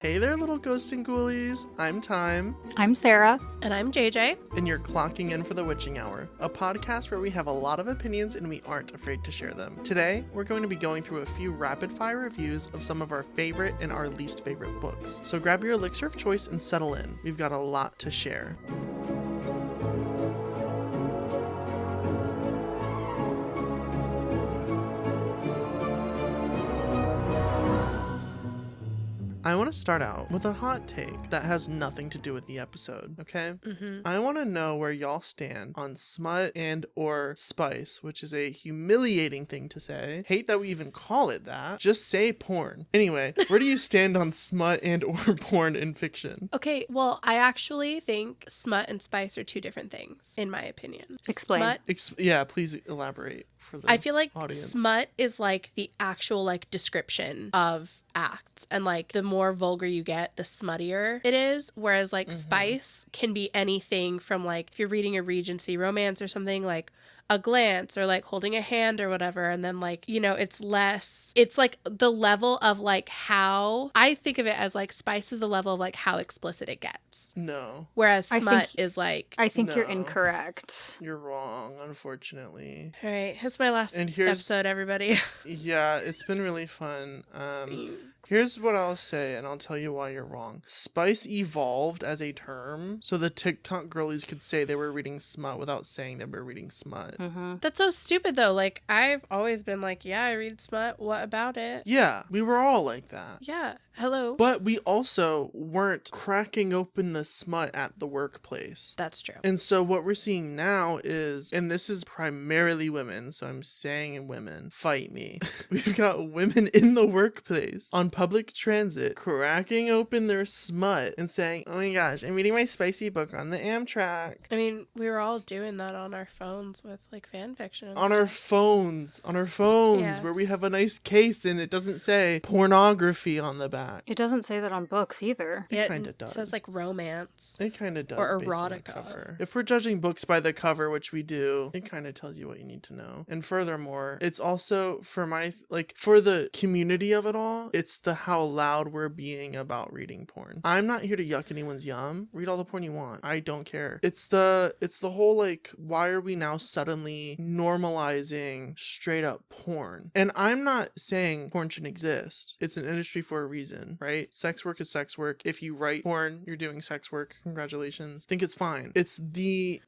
Hey there, little ghost and ghoulies. I'm Time. I'm Sarah. And I'm JJ. And you're clocking in for The Witching Hour, a podcast where we have a lot of opinions and we aren't afraid to share them. Today, we're going to be going through a few rapid-fire reviews of some of our favorite and our least favorite books. So grab your elixir of choice and settle in. We've got a lot to share. I want to start out with a hot take that has nothing to do with the episode, okay? I want to know where y'all stand on smut and or spice, which is a humiliating thing to say. Hate that we even call it that. Just say porn. Anyway, where do you stand on smut and or porn in fiction? Okay, well, I actually think smut and spice are two different things, in my opinion. Explain. Smut, Yeah, please elaborate for the I feel like audience. smut is like the actual like description of acts, and like the more vulgar you get, the smuttier it is, whereas like spice can be anything from like if you're reading a Regency romance or something, like a glance or like holding a hand or whatever, and then like, you know, it's like the level of like how I think of it as like spice is the level of like how explicit it gets, No, whereas I smut think- is like, I think you're No. incorrect. you're wrong, unfortunately. all right, it's my last And here's- episode, everybody. Yeah, it's been really fun. Here's what I'll say, and I'll tell you why you're wrong. Spice evolved as a term, so the TikTok girlies could say they were reading smut without saying they were reading smut. That's so stupid though. Like I've always been like, yeah, I read smut. What about it? Yeah, we were all like that. Yeah. Hello. But we also weren't cracking open the smut at the workplace. That's true. And so what we're seeing now is, and this is primarily women, so I'm saying women, fight me. We've got women in the workplace on public transit cracking open their smut and saying, oh my gosh, I'm reading my spicy book on the Amtrak. I mean, we were all doing that on our phones with like fan fiction. and On our stuff. phones, Yeah. where we have a nice case and it doesn't say pornography on the back. It doesn't say that on books either. It Yeah, kinda it does. says like romance. It kind of does. Or based on the erotica. cover. If we're judging books by the cover, which we do, it kind of tells you what you need to know. And furthermore, it's also for for the community of it all, it's the how loud we're being about reading porn. I'm not here to yuck anyone's yum. Read all the porn you want. I don't care. It's the whole like, why are we now suddenly normalizing straight up porn? And I'm not saying porn shouldn't exist. It's an industry for a reason, right? Sex work is sex work. If you write porn, you're doing sex work. Congratulations. Think it's fine. It's the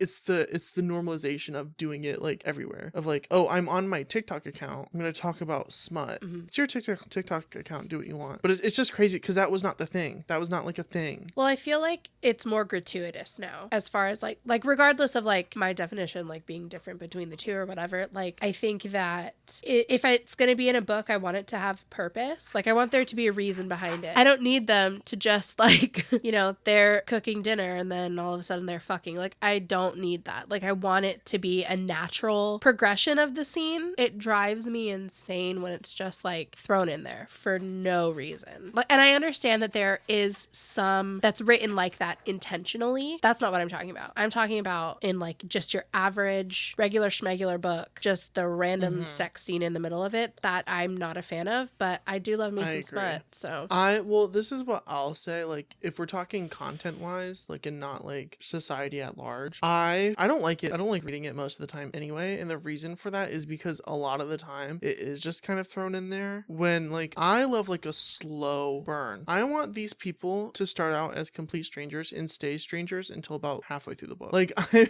normalization of doing it like everywhere. Of like, oh, I'm on my TikTok account. I'm gonna talk about smut. It's your TikTok account. Do what you want. But it's just crazy because that was not the thing. That was not like a thing. Well, I feel like it's more gratuitous now, as far as like regardless of like my definition like being different between the two or whatever. Like I think that if it's gonna be in a book, I want it to have purpose. Like I want there to be a reason behind it. I don't need them to just like, you know, they're cooking dinner and then all of a sudden they're fucking. Like I don't need that. Like I want it to be a natural progression of the scene. It drives me insane when it's just like thrown in there for no reason. Like, and I understand that there is some that's written like that intentionally. That's not what I'm talking about. I'm talking about in like just your average regular schmegular book, just the random sex scene in the middle of it that I'm not a fan of, but I do love me I some agree. smut. So Well, this is what I'll say. Like, if we're talking content wise, like, and not like society at large, I don't like it. I don't like reading it most of the time anyway. And the reason for that is because a lot of the time it is just kind of thrown in there when like I love like a slow burn. I want these people to start out as complete strangers and stay strangers until about halfway through the book. Like, I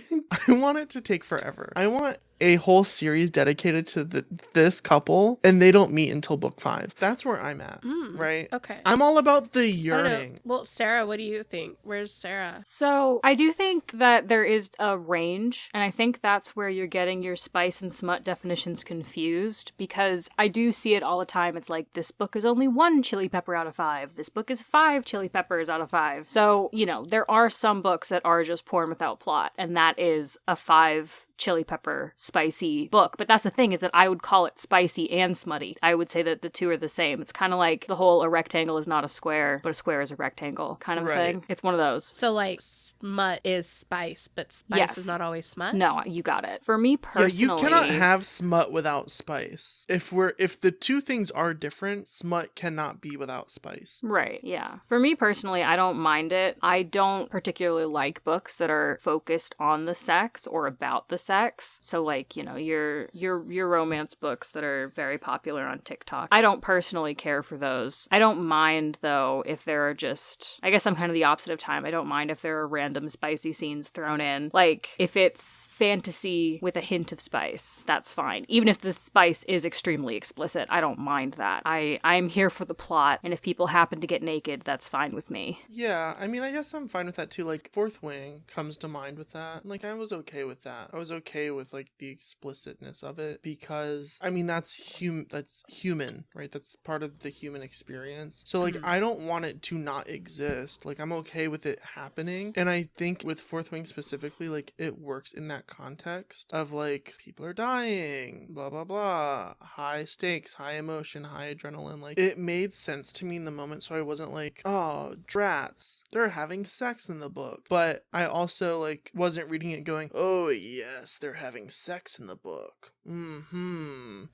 want it to take forever. I want a whole series dedicated to this couple and they don't meet until book 5. That's where I'm at, right? okay. I'm all about the I don't know. yearning. Well, Sarah, what do you think? Where's Sarah? So I do think that there is a range, and I think that's where you're getting your spice and smut definitions confused, because I do see it all the time. It's like, this book is only 1 chili pepper out of 5. This book is 5 chili peppers out of 5. So, you know, there are some books that are just porn without plot, and that is a 5 chili pepper spicy book. But that's the thing, is that I would call it spicy and smutty. I would say that the two are the same. It's kind of like the whole a rectangle is not a square, but a square is a rectangle kind of Right. thing. It's one of those. So like smut is spice, but spice Yes. is not always smut. No, you got it. For me Yeah, personally, you cannot have smut without spice. If the two things are different, smut cannot be without spice. right, yeah. For me personally, I don't mind it. I don't particularly like books that are focused on the sex or about the sex. So like, you know, your romance books that are very popular on TikTok. I don't personally care for those. I don't mind though if there are just, I guess I'm kind of the opposite of time. I don't mind if there are random spicy scenes thrown in. Like if it's fantasy with a hint of spice, that's fine. Even if the spice is extremely explicit, I don't mind that. I'm here for the plot, and if people happen to get naked, that's fine with me. Yeah, I mean, I guess I'm fine with that too. Like, Fourth Wing comes to mind with that. Like, I was okay with that. I was okay with, like, the explicitness of it because, I mean, that's human, right? That's part of the human experience. So, like, I don't want it to not exist. Like, I'm okay with it happening. And I think with Fourth Wing specifically, like, it works in that context of, like, people are dying, blah, blah, blah, high stakes, high emotion, high adrenaline. Like, it made sense to me in the moment, so I wasn't like, oh, drats, they're having sex in the book. But I also, like, wasn't reading it going, oh, yes, they're having sex in the book.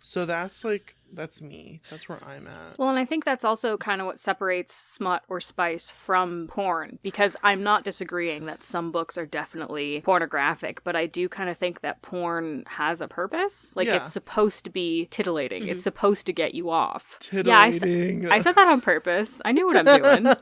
So that's, like, that's me. That's where I'm at. Well, and I think that's also kind of what separates smut or spice from porn, because I'm not disagreeing that some books are definitely pornographic, but I do kind of think that porn has a purpose. Like, Yeah. it's supposed to be titillating. It's supposed to get you off. Titillating. Yeah, I said that on purpose. I knew what I'm doing.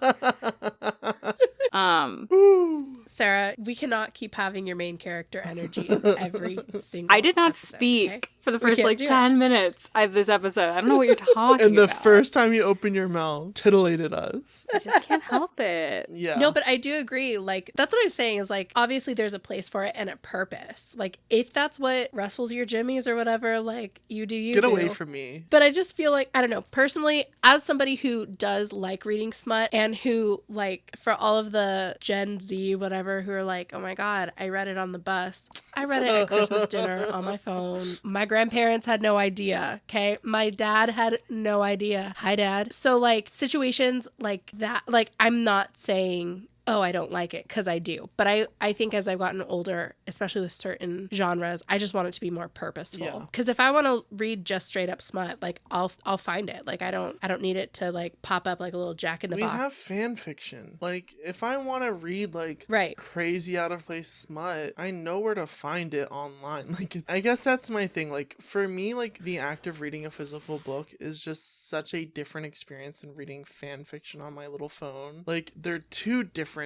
Ooh. Sarah, we cannot keep having your main character energy in every single I did not episode, speak okay? for the We first, can't like, do it. 10 minutes of this episode. I don't know what you're talking And the about. first time you open your mouth, titillated us. I just can't help it. Yeah. No, but I do agree. Like, that's what I'm saying is, like, obviously there's a place for it and a purpose. Like, if that's what wrestles your jimmies or whatever, like, you do you. Get boo. away from me. But I just feel like, I don't know, personally, as somebody who does like reading smut and who, like, for all of the Gen Z, whatever, who are like, oh my God, I read it on the bus. I read it at Christmas dinner on my phone. My grandparents had no idea, okay? My dad had no idea. Hi, Dad. So, like, situations like that, like, I'm not saying, oh, I don't like it, because I do. But I think as I've gotten older, especially with certain genres, I just want it to be more purposeful. Yeah. Because if I want to read just straight up smut, like, I'll find it. Like, I don't need it to, like, pop up like a little Jack in the We Box. have fan fiction. Like, if I want to read, like, Right. crazy out of place smut, I know where to find it online. Like, I guess that's my thing. Like, for me, like, the act of reading a physical book is just such a different experience than reading fan fiction on my little phone. Like, they're two different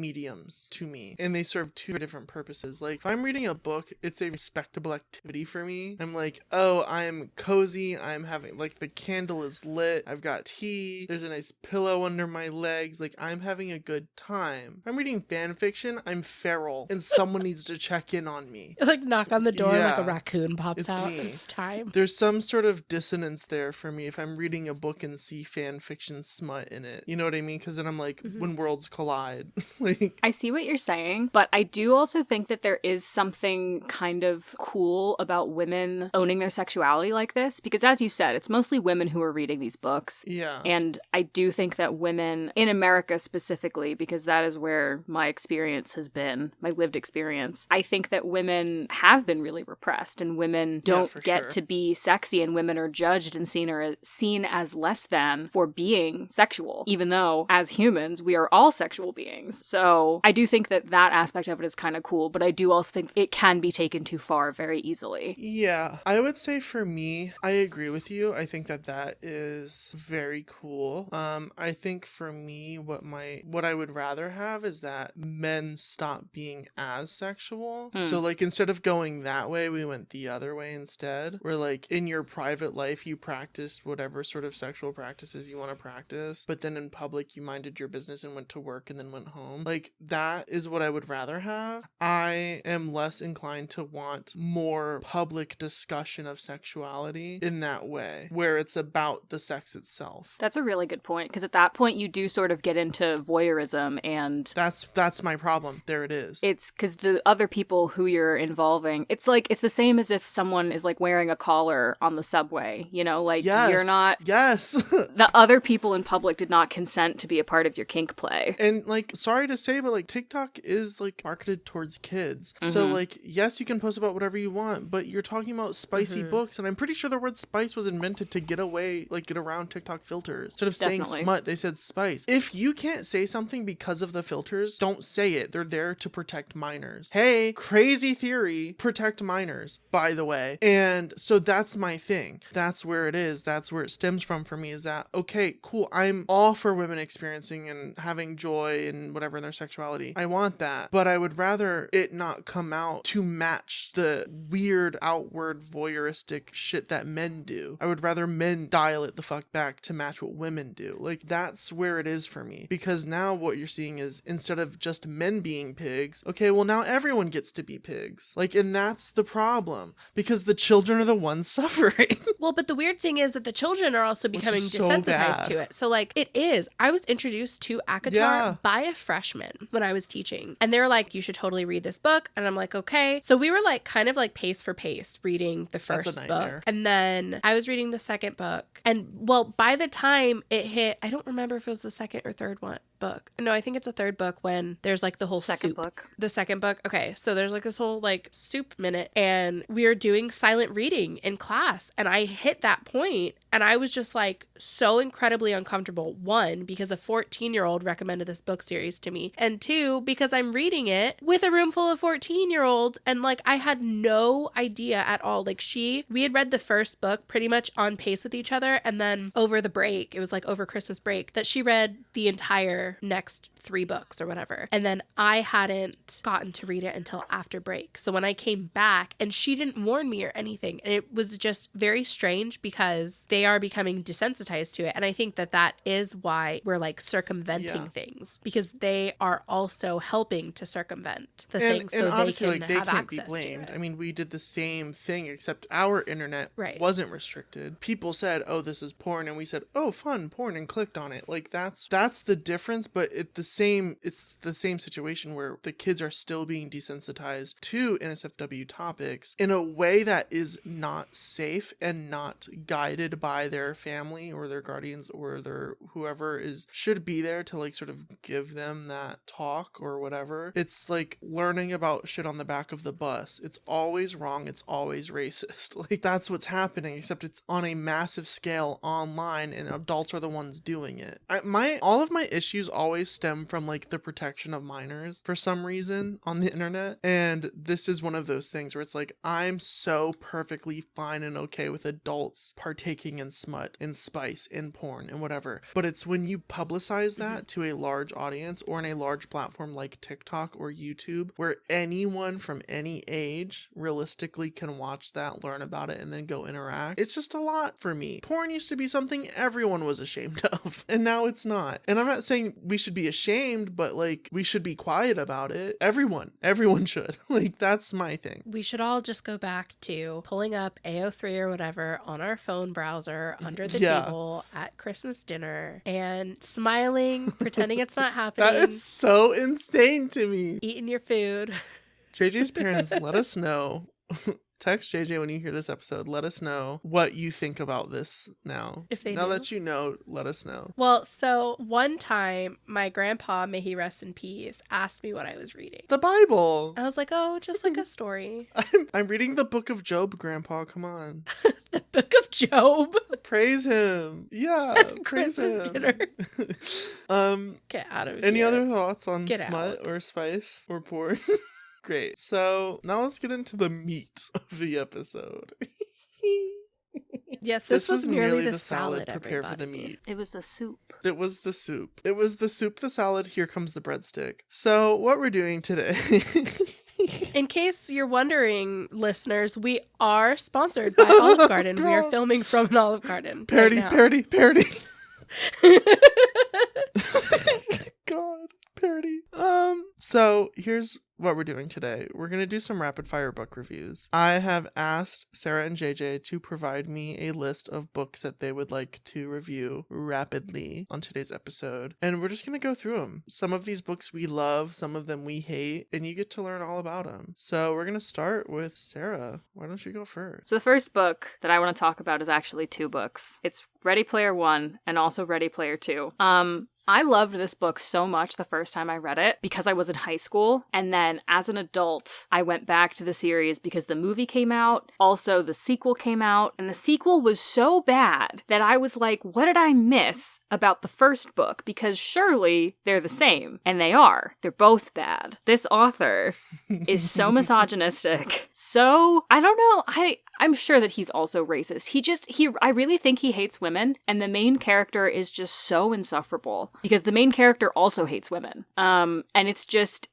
mediums to me, and they serve two different purposes. Like, if I'm reading a book, it's a respectable activity for me. I'm like, oh, I'm cozy, I'm having, like, the candle is lit, I've got tea, there's a nice pillow under my legs, like, I'm having a good time. If I'm reading fan fiction, I'm feral, and someone needs to check in on me. Like, knock on the door, like Yeah. a raccoon pops It's out. me. It's time. There's some sort of dissonance there for me if I'm reading a book and see fan fiction smut in it. You know what I mean? Because then I'm like, when worlds collide. Like, I see what you're saying, but I do also think that there is something kind of cool about women owning their sexuality like this, because as you said, it's mostly women who are reading these books. yeah. And I do think that women, in America specifically, because that is where my experience has been, my lived experience, I think that women have been really repressed, and women don't for get sure. to be sexy, and women are judged and seen as less than for being sexual, even though as humans, we are all sexual beings. So I do think that that aspect of it is kind of cool, but I do also think it can be taken too far very easily. Yeah, I would say for me, I agree with you. I think that that is very cool. I think for me, what I would rather have is that men stop being as sexual. So, like, instead of going that way, we went the other way instead. Where, like, in your private life, you practiced whatever sort of sexual practices you want to practice, but then in public, you minded your business and went to work and then went home. Like, that is what I would rather have. I am less inclined to want more public discussion of sexuality in that way, where it's about the sex itself. That's a really good point, because at that point you do sort of get into voyeurism, and That's my problem. There it is. it's because the other people who you're involving, it's like, it's the same as if someone is like wearing a collar on the subway, you know, like Yes. you're not, Yes. the other people in public did not consent to be a part of your kink play. And, like, like, sorry to say, but like TikTok is like marketed towards kids. So like, yes, you can post about whatever you want, but you're talking about spicy books, and I'm pretty sure the word spice was invented to get around TikTok filters. Instead of saying smut, they said spice. If you can't say something because of the filters, don't say it. They're there to protect minors. Hey, crazy theory, protect minors, by the way. And so that's my thing. That's where it is. That's where it stems from for me, is that, okay, cool, I'm all for women experiencing and having joy and whatever in their sexuality. I want that, but I would rather it not come out to match the weird outward voyeuristic shit that men do. I would rather men dial it the fuck back to match what women do. Like, that's where it is for me, because now what you're seeing is, instead of just men being pigs, okay, well, now everyone gets to be pigs. Like, and that's the problem, because the children are the ones suffering. Well, but the weird thing is that the children are also becoming so desensitized bad. to it. So like, it is. I was introduced to ACOTAR by a freshman when I was teaching, and they were like, you should totally read this book. And I'm like, okay. So we were like kind of like pace for pace reading the first book, and then I was reading the second book, and well, by the time it hit, I don't remember if it was the second or third book. No, I think it's a third book, when there's like the whole second soup. book. The second book. Okay. So there's like this whole like soup minute, and we were doing silent reading in class, and I hit that point and I was just like so incredibly uncomfortable. One, because a 14-year-old recommended this book series to me, and two, because I'm reading it with a room full of 14-year-olds, and like I had no idea at all. Like we had read the first book pretty much on pace with each other, and then over the break, it was like over Christmas break, that she read the entire next 3 books or whatever. And then I hadn't gotten to read it until after break. So when I came back, and she didn't warn me or anything, and it was just very strange, because they are becoming desensitized to it. And I think that that is why we're like circumventing things, because they are also helping to circumvent the things, so obviously, they can they have can't be access blamed. to it. I mean, we did the same thing, except our internet wasn't restricted. People said, oh, this is porn, and we said, oh, fun, porn, and clicked on it. Like, that's the difference, but it's the same situation where the kids are still being desensitized to NSFW topics in a way that is not safe and not guided by their family or their guardians or their whoever should be there to like sort of give them that talk or whatever. It's like learning about shit on the back of the bus. It's always wrong. It's always racist. Like, that's what's happening, except it's on a massive scale online, and adults are the ones doing it. All of my issues always stem from like the protection of minors for some reason on the internet, and this is one of those things where it's like, I'm so perfectly fine and okay with adults partaking in smut, in spice, in porn, and whatever, but it's when you publicize that to a large audience or in a large platform like TikTok or YouTube, where anyone from any age realistically can watch that, learn about it, and then go interact. It's just a lot for me. Porn used to be something everyone was ashamed of, and now it's not. And I'm not saying we should be ashamed, but like, we should be quiet about it. Everyone should. Like, that's my thing. We should all just go back to pulling up AO3 or whatever on our phone browser under the table at Christmas dinner and smiling, pretending it's not happening. That is so insane to me. Eating your food. JJ's parents, let us know. Text JJ when you hear this episode. Let us know what you think about this now. If they now do. that you know, let us know. Well, so one time, my grandpa, may he rest in peace, asked me what I was reading. The Bible. I was like, oh, just like a story. I'm reading the Book of Job, Grandpa. Come on. The Book of Job. Praise him. Yeah. At Christmas dinner. Get out of here. Any other thoughts on Get smut out. or spice or porn? Great. So now let's get into the meat of the episode. Yes, this was merely the salad salad, prepared for the everybody. meat. It was the soup. It was the soup. It was the soup, the salad, here comes the breadstick. So what we're doing today... In case you're wondering, listeners, we are sponsored by Olive Garden. We are filming from an Olive Garden. Parody. God, parody. So here's what we're doing today. We're going to do some rapid fire book reviews. I have asked Sarah and JJ to provide me a list of books that they would like to review rapidly on today's episode. And we're just going to go through them. Some of these books we love, some of them we hate, and you get to learn all about them. So we're going to start with Sarah. Why don't you go first? So the first book that I want to talk about is actually 2 books. It's Ready Player One and also Ready Player Two. I loved this book so much the first time I read it because I was in high school. And then as an adult, I went back to the series because the movie came out. Also, the sequel came out. And the sequel was so bad that I was like, what did I miss about the first book? Because surely they're the same. And they are. They're both bad. This author is so misogynistic. So, I don't know. I'm sure that he's also racist. I really think he hates women. And the main character is just so insufferable because the main character also hates women. And it's just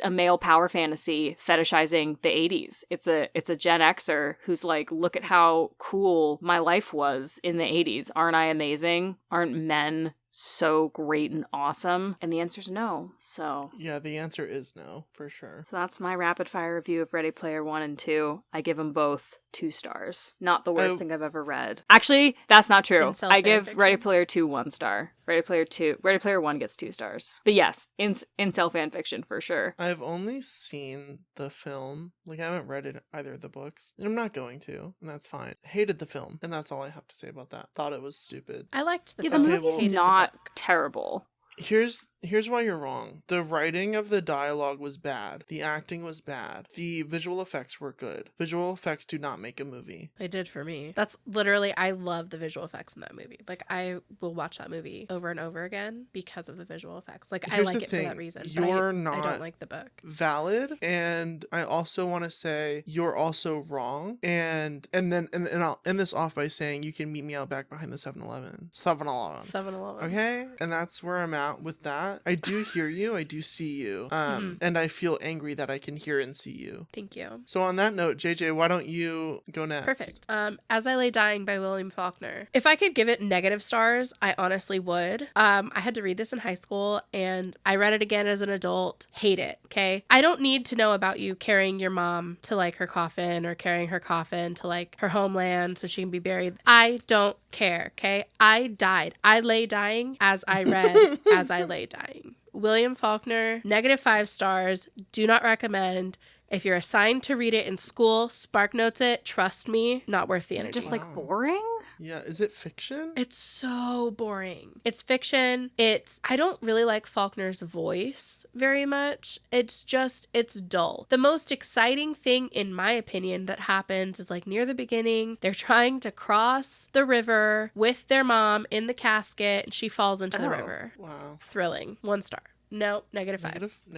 a male power fantasy fetishizing the 80s. It's a Gen Xer who's like, look at how cool my life was in the 80s. Aren't I amazing? Aren't men so great and awesome? And the answer's no. So yeah, the answer is no, for sure. So that's my rapid fire review of Ready Player 1 and 2. I give them both 2 stars. Not the worst thing I've ever read. Actually, that's not true. I give Ready Player 2 1 star. Ready Player 1 gets 2 stars. But yes, incel fan fiction for sure. I've only seen the film. Like, I haven't read either of the books. And I'm not going to, and that's fine. Hated the film, and that's all I have to say about that. Thought it was stupid. I liked the The film. movie's not terrible. Here's why you're wrong. The writing of the dialogue was bad. The acting was bad. The visual effects were good. Visual effects do not make a movie. They did for me. That's literally, I love the visual effects in that movie. Like, I will watch that movie over and over again because of the visual effects. Like, Here's I like the it thing. for that reason. You're but I not don't like the book. valid, and I also want to say you're also wrong. And I'll end this off by saying you can meet me out back behind the 7-Eleven. 7-Eleven. Okay? And that's where I'm at with that. I do hear you. I do see you. And I feel angry that I can hear and see you. Thank you. So on that note, JJ, why don't you go next? Perfect. As I Lay Dying by William Faulkner. If I could give it negative stars, I honestly would. I had to read this in high school and I read it again as an adult. Hate it. Okay. I don't need to know about you carrying your mom to like her coffin or carrying her coffin to like her homeland so she can be buried. I don't care. Okay. I died. I lay dying as I read As I Lay Dying. William Faulkner, -5 stars. Do not recommend. If you're assigned to read it in school, SparkNotes it. Trust me, not worth the Is energy. it just like boring? Yeah, is it fiction? It's so boring. It's fiction. I don't really like Faulkner's voice very much. It's dull. The most exciting thing, in my opinion, that happens is like near the beginning, they're trying to cross the river with their mom in the casket and she falls into the river. Wow. Thrilling. 1 star. No, -5. Negative I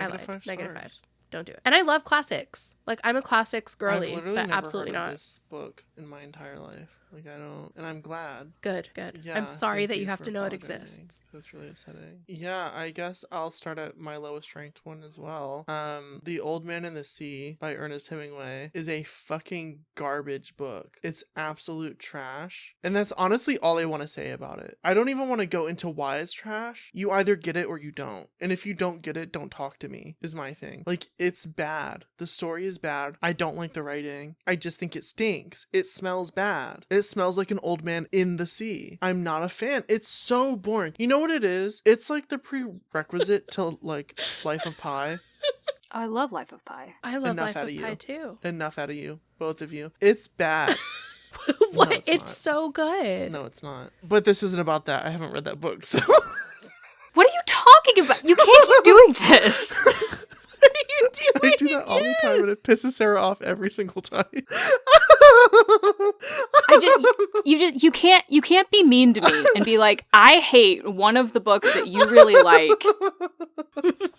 lied. 5 -5. stars. Don't do it. And I love classics. Like, I'm a classics girly, I've literally but never absolutely heard of not. this book in my entire life. Like, I don't, and I'm glad. Good. Yeah, I'm sorry thank that you have for to know it apologizing. exists. That's really upsetting. Yeah, I guess I'll start at my lowest ranked one as well. The Old Man and the Sea by Ernest Hemingway is a fucking garbage book. It's absolute trash. And that's honestly all I want to say about it. I don't even want to go into why it's trash. You either get it or you don't. And if you don't get it, don't talk to me, is my thing. Like, it's bad. The story is bad. I don't like the writing. I just think it stinks. It smells bad. It smells like an old man in the sea. I'm not a fan. It's so boring. You know what it is? It's like the prerequisite to like Life of Pi. I love Life of Pi. I love Enough Life out of of Pi you. too. Enough out of you, both of you. It's bad. What? No, it's not. so good. No, it's not. But this isn't about that. I haven't read that book, so. What are you talking about? You can't keep doing this. What are you doing? I do that all the time, and it pisses Sarah off every single time. You can't be mean to me and be like, I hate one of the books that you really like.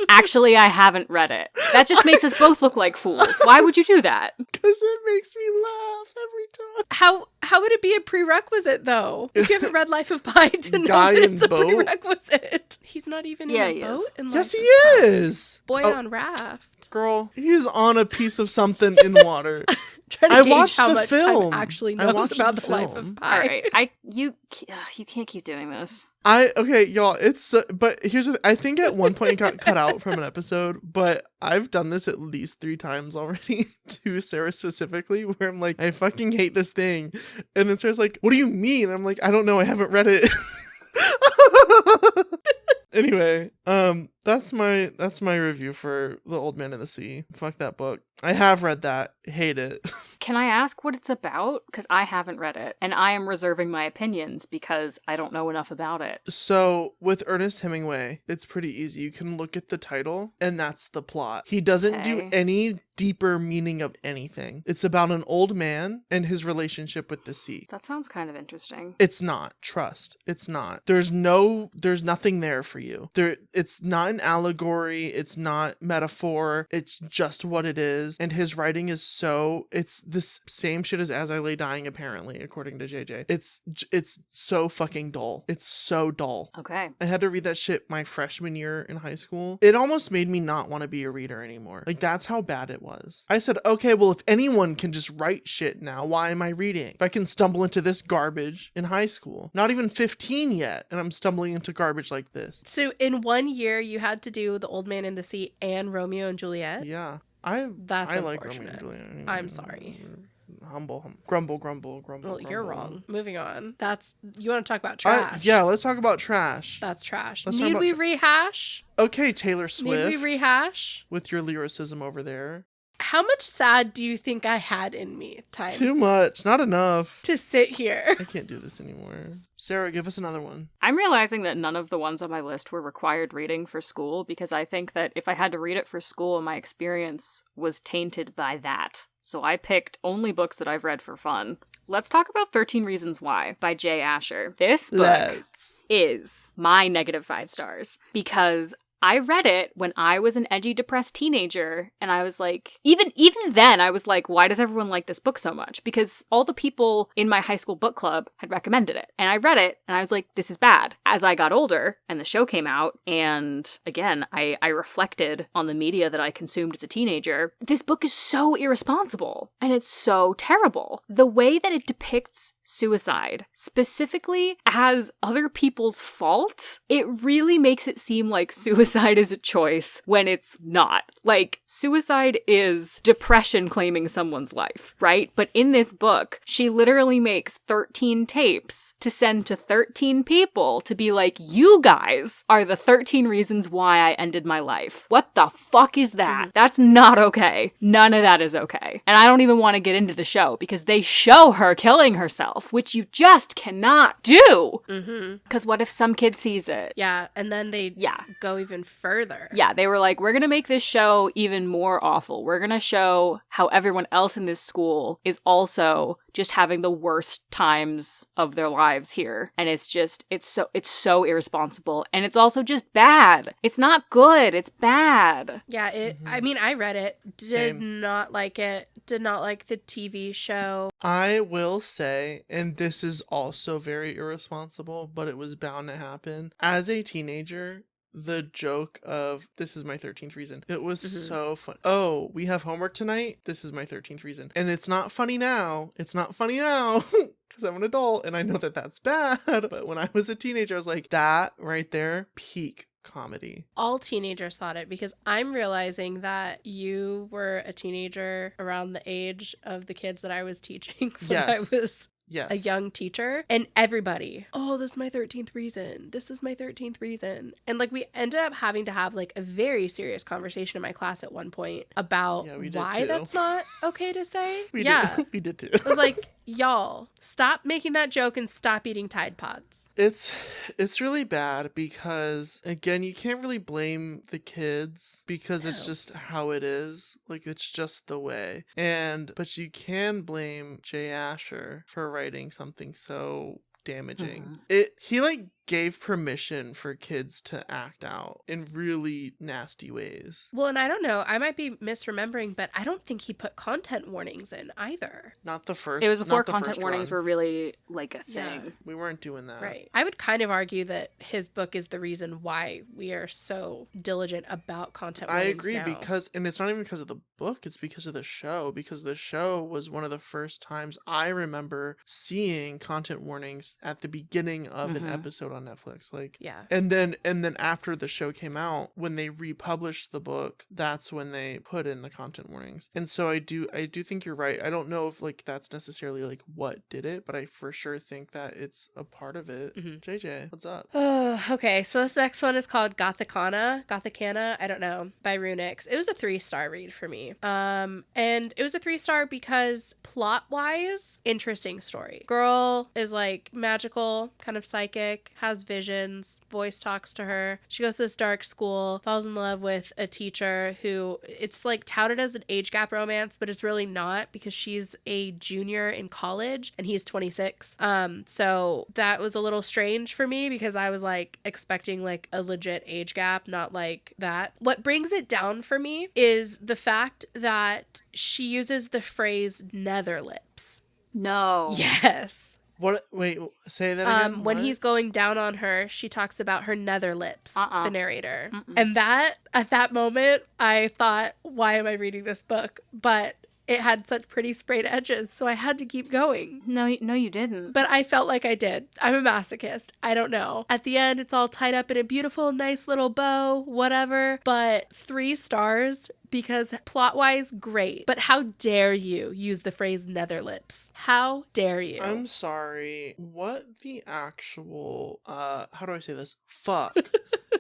Actually, I haven't read it. That just makes us both look like fools. Why would you do that? Because it makes me laugh every time. How would it be a prerequisite though? If you haven't read Life of Pi to know Guy that in it's a boat? prerequisite. He's not even Yeah, in he a boat. is. In Yes, Life he of Pi. is. Boy Oh. on raft. Girl, he's on a piece of something in water. Trying to I gauge watched how the much film. time actually I knows watched about the the Life film. of Pi. All right, you can't keep doing this. Okay, y'all, but here's I think at one point it got cut out from an episode, but I've done this at least 3 times already to Sarah specifically, where I'm like, I fucking hate this thing. And then Sarah's like, what do you mean? I'm like, I don't know, I haven't read it. Anyway, That's my review for The Old Man and the Sea. Fuck that book. I have read that. Hate it. Can I ask what it's about? Because I haven't read it, and I am reserving my opinions because I don't know enough about it. So, with Ernest Hemingway, it's pretty easy. You can look at the title, and that's the plot. He doesn't do Okay. any deeper meaning of anything. It's about an old man and his relationship with the sea. That sounds kind of interesting. It's not. Trust. It's not. There's nothing there for you. It's not an allegory. It's not metaphor. It's just what it is. And his writing is it's this same shit as I Lay Dying, apparently, according to JJ. It's so fucking dull. It's so dull. Okay. I had to read that shit my freshman year in high school. It almost made me not want to be a reader anymore. Like, that's how bad it was. I said, okay, well, if anyone can just write shit now, why am I reading? If I can stumble into this garbage in high school, not even 15 yet, and I'm stumbling into garbage like this. So in 1 year, you had to do The Old Man and the Sea and Romeo and Juliet. Yeah. That's I like Romeo unfortunate. and Juliet. I'm sorry. Grumble. Well, you're wrong. Moving on. You want to talk about trash? Yeah, let's talk about trash. That's trash. Let's talk Need about we rehash? Okay, Taylor Swift. Need we rehash? with your lyricism over there. How much sad do you think I had in me, Ty, Too much. Not enough. to sit here? I can't do this anymore. Sarah, give us another one. I'm realizing that none of the ones on my list were required reading for school because I think that if I had to read it for school, my experience was tainted by that. So I picked only books that I've read for fun. Let's talk about 13 Reasons Why by Jay Asher. This book is my -5 stars because I read it when I was an edgy, depressed teenager, and I was like, even then, I was like, why does everyone like this book so much? Because all the people in my high school book club had recommended it, and I read it, and I was like, this is bad. As I got older, and the show came out, and again, I reflected on the media that I consumed as a teenager, this book is so irresponsible, and it's so terrible. The way that it depicts suicide, specifically as other people's fault, it really makes it seem like suicide is a choice when it's not. Like, suicide is depression claiming someone's life, right? But in this book, she literally makes 13 tapes to send to 13 people to be like, you guys are the 13 reasons why I ended my life. What the fuck is that? That's not okay. None of that is okay. And I don't even want to get into the show because they show her killing herself, which you just cannot do. Because what if some kid sees it? Yeah, and then they go even further. Yeah, they were like, we're going to make this show even more awful. We're going to show how everyone else in this school is also just having the worst times of their lives here. And it's so irresponsible. And it's also just bad. It's not good. It's bad. Yeah, I mean, I read it. Did not like it. Did not like the TV show. I will say, and this is also very irresponsible, but it was bound to happen. As a teenager, the joke of this is my 13th reason. It was so fun. Oh, we have homework tonight? This is my 13th reason. And it's not funny now. It's not funny now. Because I'm an adult and I know that that's bad. But when I was a teenager, I was like, that right there, peak comedy. All teenagers thought it because I'm realizing that you were a teenager around the age of the kids that I was teaching when I was a young teacher, and everybody, oh, this is my 13th reason. This is my 13th reason. And like we ended up having to have like a very serious conversation in my class at one point about why that's not okay to say. We did too. It was like, y'all, stop making that joke and stop eating Tide Pods. It's really bad because, again, you can't really blame the kids because it's just how it is. Like, it's just the way. But you can blame Jay Asher for writing something so damaging. He like gave permission for kids to act out in really nasty ways. Well, and I don't know, I might be misremembering, but I don't think he put content warnings in either. Not the first. It was before content warnings were really like a thing. Yeah. We weren't doing that. Right. I would kind of argue that his book is the reason why we are so diligent about content warnings. I agree now. because, and it's not even because of the book, it's because of the show, because the show was one of the first times I remember seeing content warnings at the beginning of an episode on Netflix. Like, Yeah. and then after the show came out, when they republished the book, that's when they put in the content warnings. And so I do think you're right. I don't know if like that's necessarily like what did it, but I for sure think that it's a part of it. JJ, what's up? Okay, so this next one is called Gothicana, I don't know, by Runix. It was a 3-star read for me. And it was a 3-star because plot-wise, interesting story. Girl is like magical, kind of psychic, has visions, voice talks to her. She goes to this dark school, falls in love with a teacher who it's like touted as an age gap romance, but it's really not because she's a junior in college and he's 26. So that was a little strange for me because I was like expecting like a legit age gap, not like that. What brings it down for me is the fact that she uses the phrase nether lips. No. Yes. What? Wait, say that again. When What? he's going down on her, she talks about her nether lips, the narrator. Mm-mm. And that, at that moment, I thought, why am I reading this book? But it had such pretty sprayed edges, so I had to keep going. No, you didn't. But I felt like I did. I'm a masochist. I don't know. At the end, it's all tied up in a beautiful, nice little bow, whatever. But 3 stars because plot-wise, great. But how dare you use the phrase nether lips? How dare you? I'm sorry. What the actual how do I say this? Fuck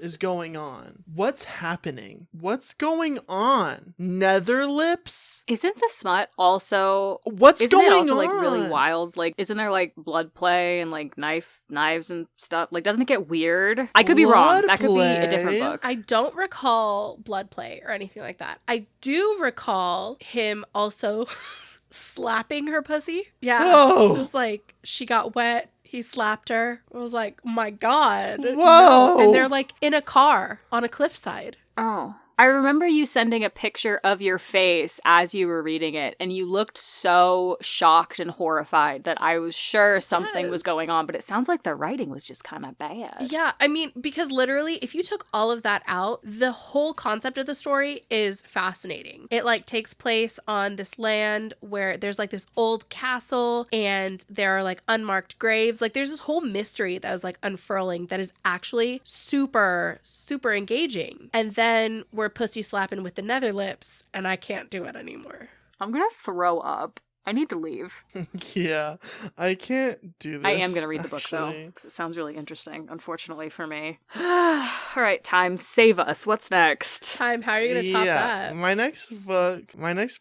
is going on? What's happening? What's going on? Nether lips? Isn't the smut also What's isn't going it also on? like really wild? Like isn't there like blood play and like knives and stuff? Like doesn't it get weird? I could be wrong. Blood That could be a different play? book. I don't recall blood play or anything like that. I do recall him also slapping her pussy. Yeah. Whoa. It was like she got wet. He slapped her. I was like, my God. Whoa. No. And they're like in a car on a cliffside. Oh. I remember you sending a picture of your face as you were reading it, and you looked so shocked and horrified that I was sure something was going on, but it sounds like the writing was just kind of bad. Yeah, I mean, because literally, if you took all of that out, the whole concept of the story is fascinating. It like takes place on this land where there's like this old castle and there are like unmarked graves. Like there's this whole mystery that is like unfurling that is actually super, super engaging. And then we're pussy slapping with the nether lips, and I can't do it anymore. I'm gonna throw up. I need to leave. Yeah, I can't do this. I am gonna read the book though, actually. because it sounds really interesting, unfortunately for me. All right, time, save us. What's next? Time, how are you gonna top that? My next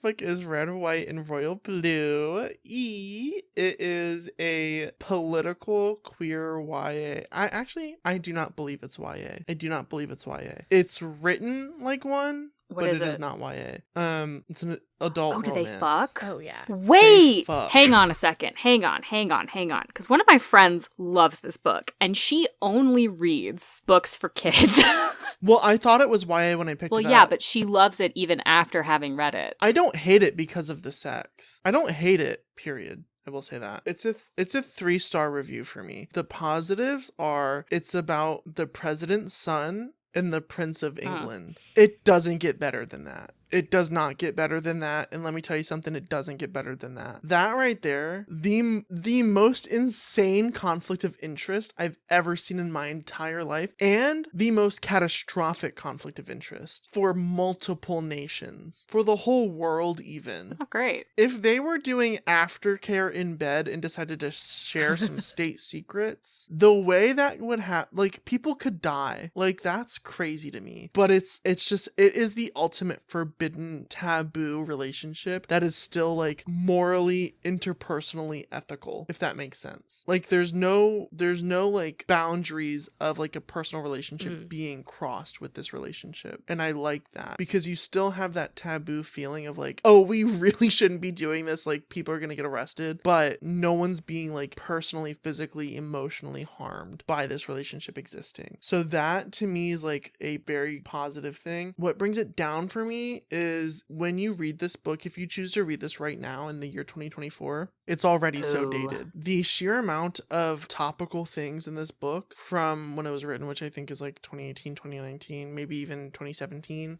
book is Red, White, and Royal Blue. It is a political queer YA. I do not believe it's YA. It's written like one, What but is it is it? not YA. It's an adult Oh, do romance. they fuck? Oh, yeah. Wait! fuck. Hang on a second. Hang on. Because one of my friends loves this book, and she only reads books for kids. Well, I thought it was YA when I picked Well, it yeah, up. but she loves it even after having read it. I don't hate it because of the sex. I don't hate it, period. I will say that. It's a 3-star review for me. The positives are it's about the president's son and the Prince of England. It doesn't get better than that. It does not get better than that. And let me tell you something, it doesn't get better than that. That right there, the most insane conflict of interest I've ever seen in my entire life, and the most catastrophic conflict of interest for multiple nations, for the whole world even. Oh, great. If they were doing aftercare in bed and decided to share some state secrets, the way that would happen, like people could die. Like that's crazy to me. But it is the ultimate forbidden taboo relationship that is still like morally interpersonally ethical, if that makes sense. Like there's no like boundaries of like a personal relationship being crossed with this relationship. And I like that because you still have that taboo feeling of like, oh, we really shouldn't be doing this, like people are gonna get arrested, but no one's being like personally, physically, emotionally harmed by this relationship existing. So that to me is like a very positive thing. What brings it down for me is when you read this book, if you choose to read this right now in the year 2024, it's already so Ooh. dated. The sheer amount of topical things in this book from when it was written, which I think is like 2018, 2019, maybe even 2017,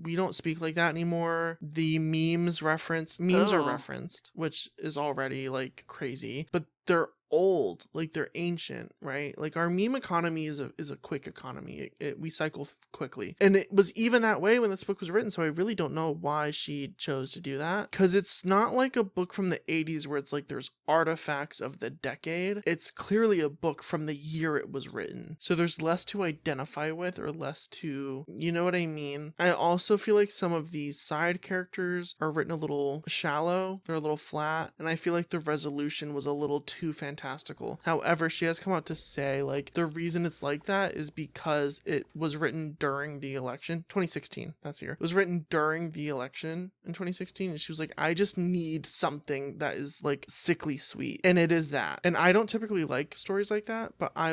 we don't speak like that anymore. The memes are Oh. referenced, which is already like crazy, but they're old, like they're ancient, right? Like our meme economy is a quick economy. We cycle quickly, and it was even that way when this book was written. So I really don't know why she chose to do that, because it's not like a book from the 80s where it's like there's artifacts of the decade. It's clearly a book from the year it was written, so there's less to identify with, or less to, you know what I mean? I also feel like some of these side characters are written a little shallow, they're a little flat, and I feel like the resolution was a little too fantastical. However, she has come out to say like the reason it's like that is because it was written during the election, 2016, that's the year. It was written during the election in 2016, and she was like, I just need something that is like sickly sweet, and it is that. And I don't typically like stories like that, but I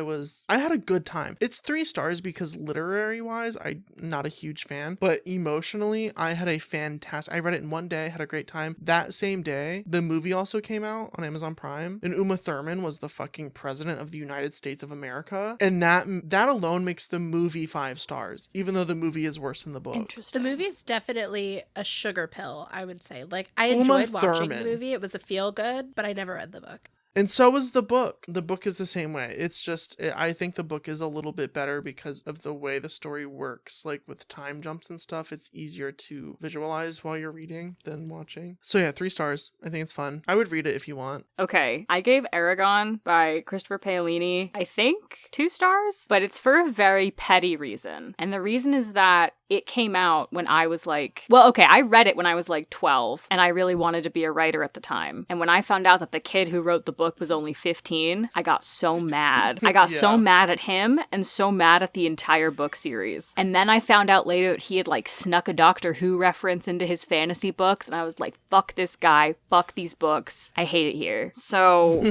had a good time. It's 3 stars because literary wise I'm not a huge fan, but emotionally I had a fantastic, I read it in one day, had a great time. That same day the movie also came out on Amazon Prime, and Uma Thurman was the fucking president of the United States of America, and that alone makes the movie 5 stars, even though the movie is worse than the book. The Interesting. movie is definitely a sugar pill, I would say. Like, I Uma enjoyed watching the Thurman. movie. It was a feel good, but I never read the book. And so is the book. The book is the same way. It's just, I think the book is a little bit better because of the way the story works. Like with time jumps and stuff, it's easier to visualize while you're reading than watching. So yeah, 3 stars. I think it's fun. I would read it if you want. Okay, I gave Aragon by Christopher Paolini, I think, 2 stars, but it's for a very petty reason. And the reason is that it came out when I was like, well, okay, I read it when I was like 12, and I really wanted to be a writer at the time. And when I found out that the kid who wrote the book was only 15, I got so mad. I got so mad at him and so mad at the entire book series. And then I found out later that he had like snuck a Doctor Who reference into his fantasy books, and I was like, fuck this guy, fuck these books. I hate it here. So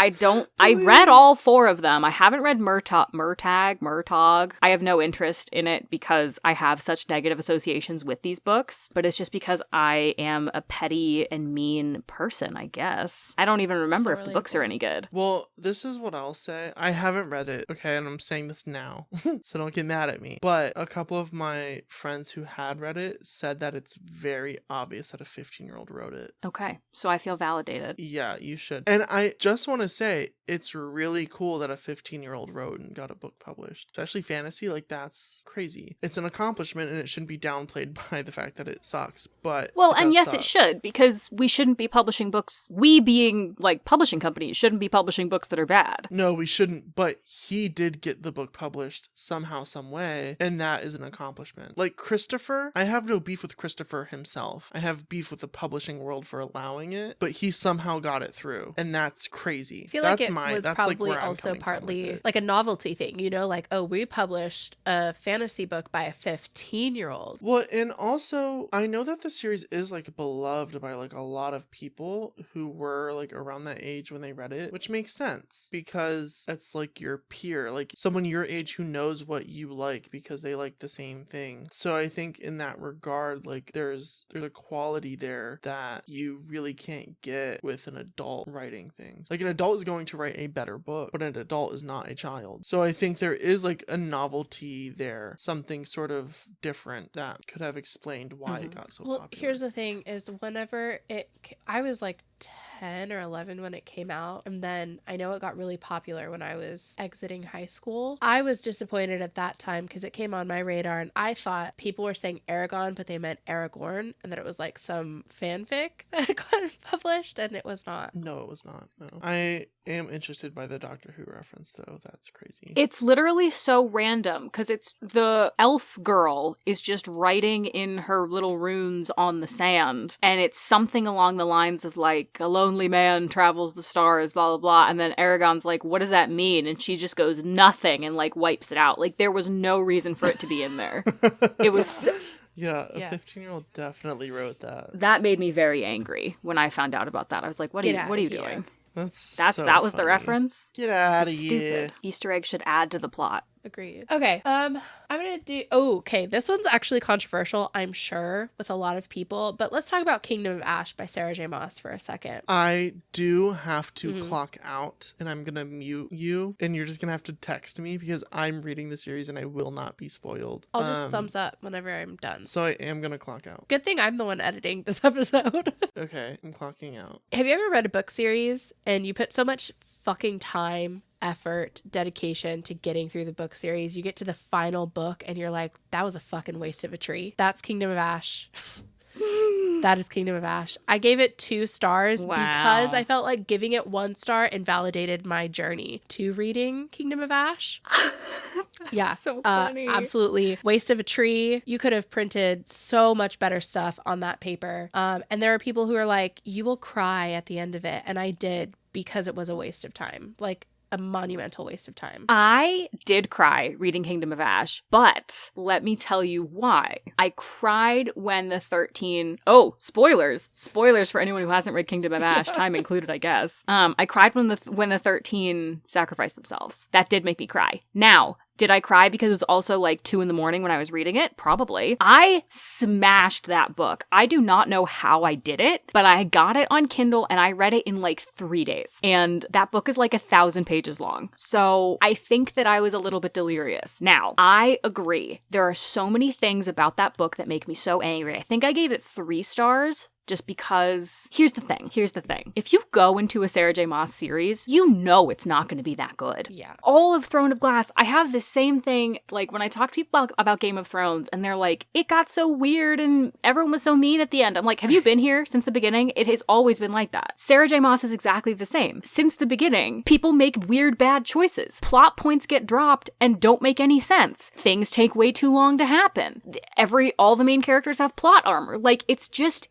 I read all 4 of them. I haven't read Murtagh. I have no interest in it because I have such negative associations with these books, but it's just because I am a petty and mean person, I guess. I don't even remember if the books are any good. Well, this is what I'll say. I haven't read it, okay, and I'm saying this now, so don't get mad at me. But a couple of my friends who had read it said that it's very obvious that a 15-year-old wrote it. Okay, so I feel validated. Yeah, you should. And I just want to say, it's really cool that a 15-year-old wrote and got a book published. Especially fantasy, like that's crazy. It's an accomplishment, and it shouldn't be downplayed by the fact that it sucks. But well, and yes, suck. it should, because we shouldn't be publishing books. We being like publishing companies shouldn't be publishing books that are bad. No, we shouldn't. But he did get the book published somehow, some way, and that is an accomplishment. Like Christopher, I have no beef with Christopher himself. I have beef with the publishing world for allowing it, but he somehow got it through, and that's crazy. I feel that's like it was probably like also partly like a novelty thing, you know, like, oh, we published a fantasy book by a 15-year-old. Well, and also I know that the series is like beloved by like a lot of people who were like around that age when they read it, which makes sense because it's like your peer, like someone your age who knows what you like because they like the same thing. So I think in that regard, like there's a quality there that you really can't get with an adult writing things. Like an adult is going to write a better book, but an adult is not a child. So I think there is like a novelty there, something sort of different that could have explained why it got so popular. Well, here's the thing is whenever I was like 10 or 11 when it came out, and then I know it got really popular when I was exiting high school. I was disappointed at that time because it came on my radar and I thought people were saying Aragon, but they meant Aragorn, and that it was like some fanfic that got published, and it was not. No, it was not. No. I am interested by the Doctor Who reference though. That's crazy. It's literally so random because it's the elf girl is just writing in her little runes on the sand, and it's something along the lines of like, a lonely man travels the stars, blah blah blah, and then Aragon's like, what does that mean? And she just goes nothing and like wipes it out. Like there was no reason for it to be in there. It was Yeah, a 15-year-old definitely wrote that. That made me very angry when I found out about that. I was like, what are you doing? That was the funny. reference? Get out of It's here. stupid. Easter egg should add to the plot. Agreed. Okay. I'm gonna do. Oh, okay. This one's actually controversial, I'm sure, with a lot of people. But let's talk about Kingdom of Ash by Sarah J. Maas for a second. I do have to clock out, and I'm gonna mute you, and you're just gonna have to text me because I'm reading the series and I will not be spoiled. I'll just thumbs up whenever I'm done. So I am gonna clock out. Good thing I'm the one editing this episode. Okay, I'm clocking out. Have you ever read a book series and you put so much fucking time, effort, dedication to getting through the book series? You get to the final book and you're like, that was a fucking waste of a tree. That's Kingdom of Ash. That is Kingdom of Ash. I gave it 2 stars because I felt like giving it 1 star invalidated my journey to reading Kingdom of Ash. Yeah. So funny. Absolutely. Waste of a tree. You could have printed so much better stuff on that paper. And there are people who are like, you will cry at the end of it. And I did, because it was a waste of time. Like, a monumental waste of time. I did cry reading Kingdom of Ash, but let me tell you why. I cried when the 13... Oh, spoilers! Spoilers for anyone who hasn't read Kingdom of Ash, time included, I guess. I cried when the 13 sacrificed themselves. That did make me cry. Now, did I cry because it was also like 2 a.m. when I was reading it? Probably. I smashed that book. I do not know how I did it, but I got it on Kindle and I read it in like 3 days. And that book is like 1,000 pages long. So I think that I was a little bit delirious. Now, I agree. There are so many things about that book that make me so angry. I think I gave it 3 stars. Just because, here's the thing. If you go into a Sarah J. Maas series, you know it's not going to be that good. Yeah. All of Throne of Glass, I have the same thing, like when I talk to people about Game of Thrones, and they're like, it got so weird and everyone was so mean at the end. I'm like, have you been here since the beginning? It has always been like that. Sarah J. Maas is exactly the same. Since the beginning, people make weird, bad choices. Plot points get dropped and don't make any sense. Things take way too long to happen. All the main characters have plot armor. Like, it's just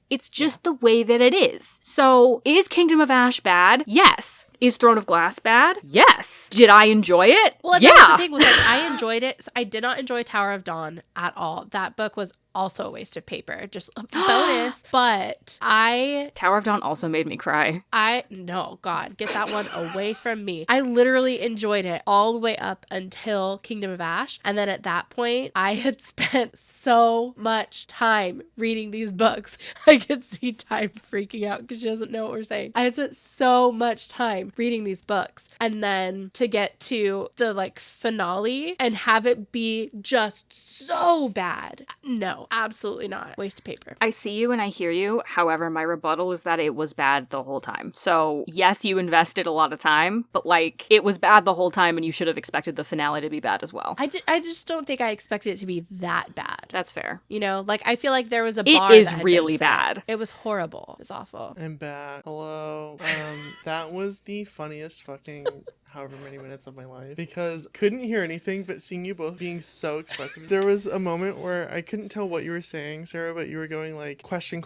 the way that it is. So, is Kingdom of Ash bad? Yes. Is Throne of Glass bad? Yes. Did I enjoy it? Well, yeah. That was the thing, was like, I enjoyed it. So I did not enjoy Tower of Dawn at all. That book was also a waste of paper. Just a bonus. But Tower of Dawn also made me cry. No, God, get that one away from me. I literally enjoyed it all the way up until Kingdom of Ash. And then at that point, I had spent so much time reading these books. I could see Time freaking out because she doesn't know what we're saying. I had spent so much time reading these books. And then to get to the like finale and have it be just so bad. No, absolutely not. Waste of paper. I see you and I hear you. However, my rebuttal is that it was bad the whole time. So, yes, you invested a lot of time, but like, it was bad the whole time and you should have expected the finale to be bad as well. I just don't think I expected it to be that bad. That's fair. You know, like, I feel like there was a bar It is that had really been set. bad. It was horrible. It was awful. I'm back. Hello. That was the funniest fucking however many minutes of my life, because couldn't hear anything but seeing you both being so expressive. There was a moment where I couldn't tell what you were saying, Sarah, but you were going like question.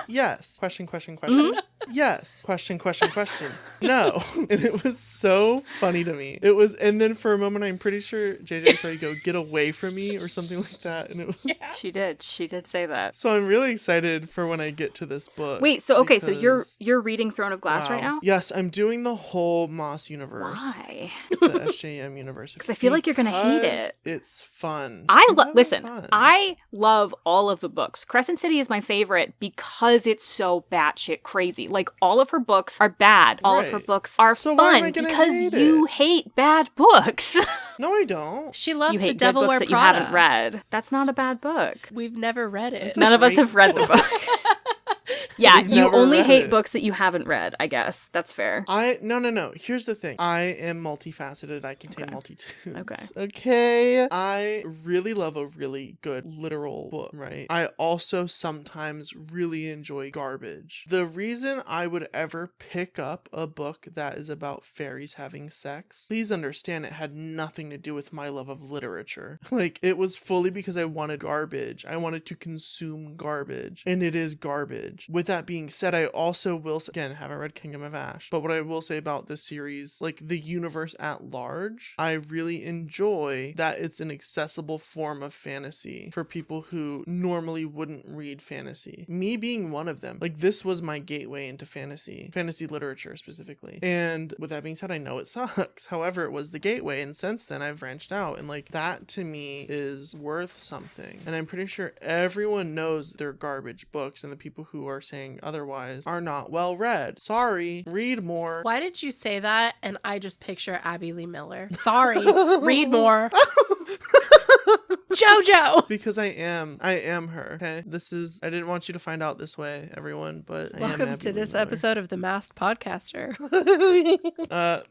Yes. Question. Yes. Question. No. And it was so funny to me. It was, and then for a moment I'm pretty sure JJ saw you go, get away from me or something like that, and it was She did say that. So I'm really excited for when I get to this book. Wait, so okay, so because- you're reading Throne of Glass right now? Yes, I'm doing the whole Moss universe. Why? The SJM universe. Because I feel like you're gonna hate it. It's fun. Listen, fun. I love all of the books. Crescent City is my favorite because it's so batshit crazy. Like, all of her books are bad. All of her Right. books are So why am I fun gonna because hate you it? hate bad books. No, I don't. She loves You The hate good Devil books Wear that Prada. you haven't read. That's not a bad book. We've never read it. It's None of us great have read the book. book. Yeah, We've you never only read hate it. books that you haven't read, I guess. That's fair. No. Here's the thing. I am multifaceted. I contain Okay. multitudes. Okay. Okay. I really love a really good literal book, right? I also sometimes really enjoy garbage. The reason I would ever pick up a book that is about fairies having sex, please understand it had nothing to do with my love of literature. Like, it was fully because I wanted garbage. I wanted to consume garbage. And it is garbage with with that being said, I also will say, again, haven't read Kingdom of Ash, but what I will say about this series, like the universe at large, I really enjoy that it's an accessible form of fantasy for people who normally wouldn't read fantasy. Me being one of them. Like, this was my gateway into fantasy literature specifically. And with that being said, I know it sucks. However, it was the gateway, and since then I've branched out, and like that to me is worth something. And I'm pretty sure everyone knows they're garbage books, and the people who are saying otherwise are not well read. Sorry, read more. Why did you say that? And I just picture Abby Lee Miller. Sorry, read more. JoJo! Because I am her, okay? I didn't want you to find out this way, everyone, but I am Welcome Abby to Lee this Miller. episode of The Masked Podcaster.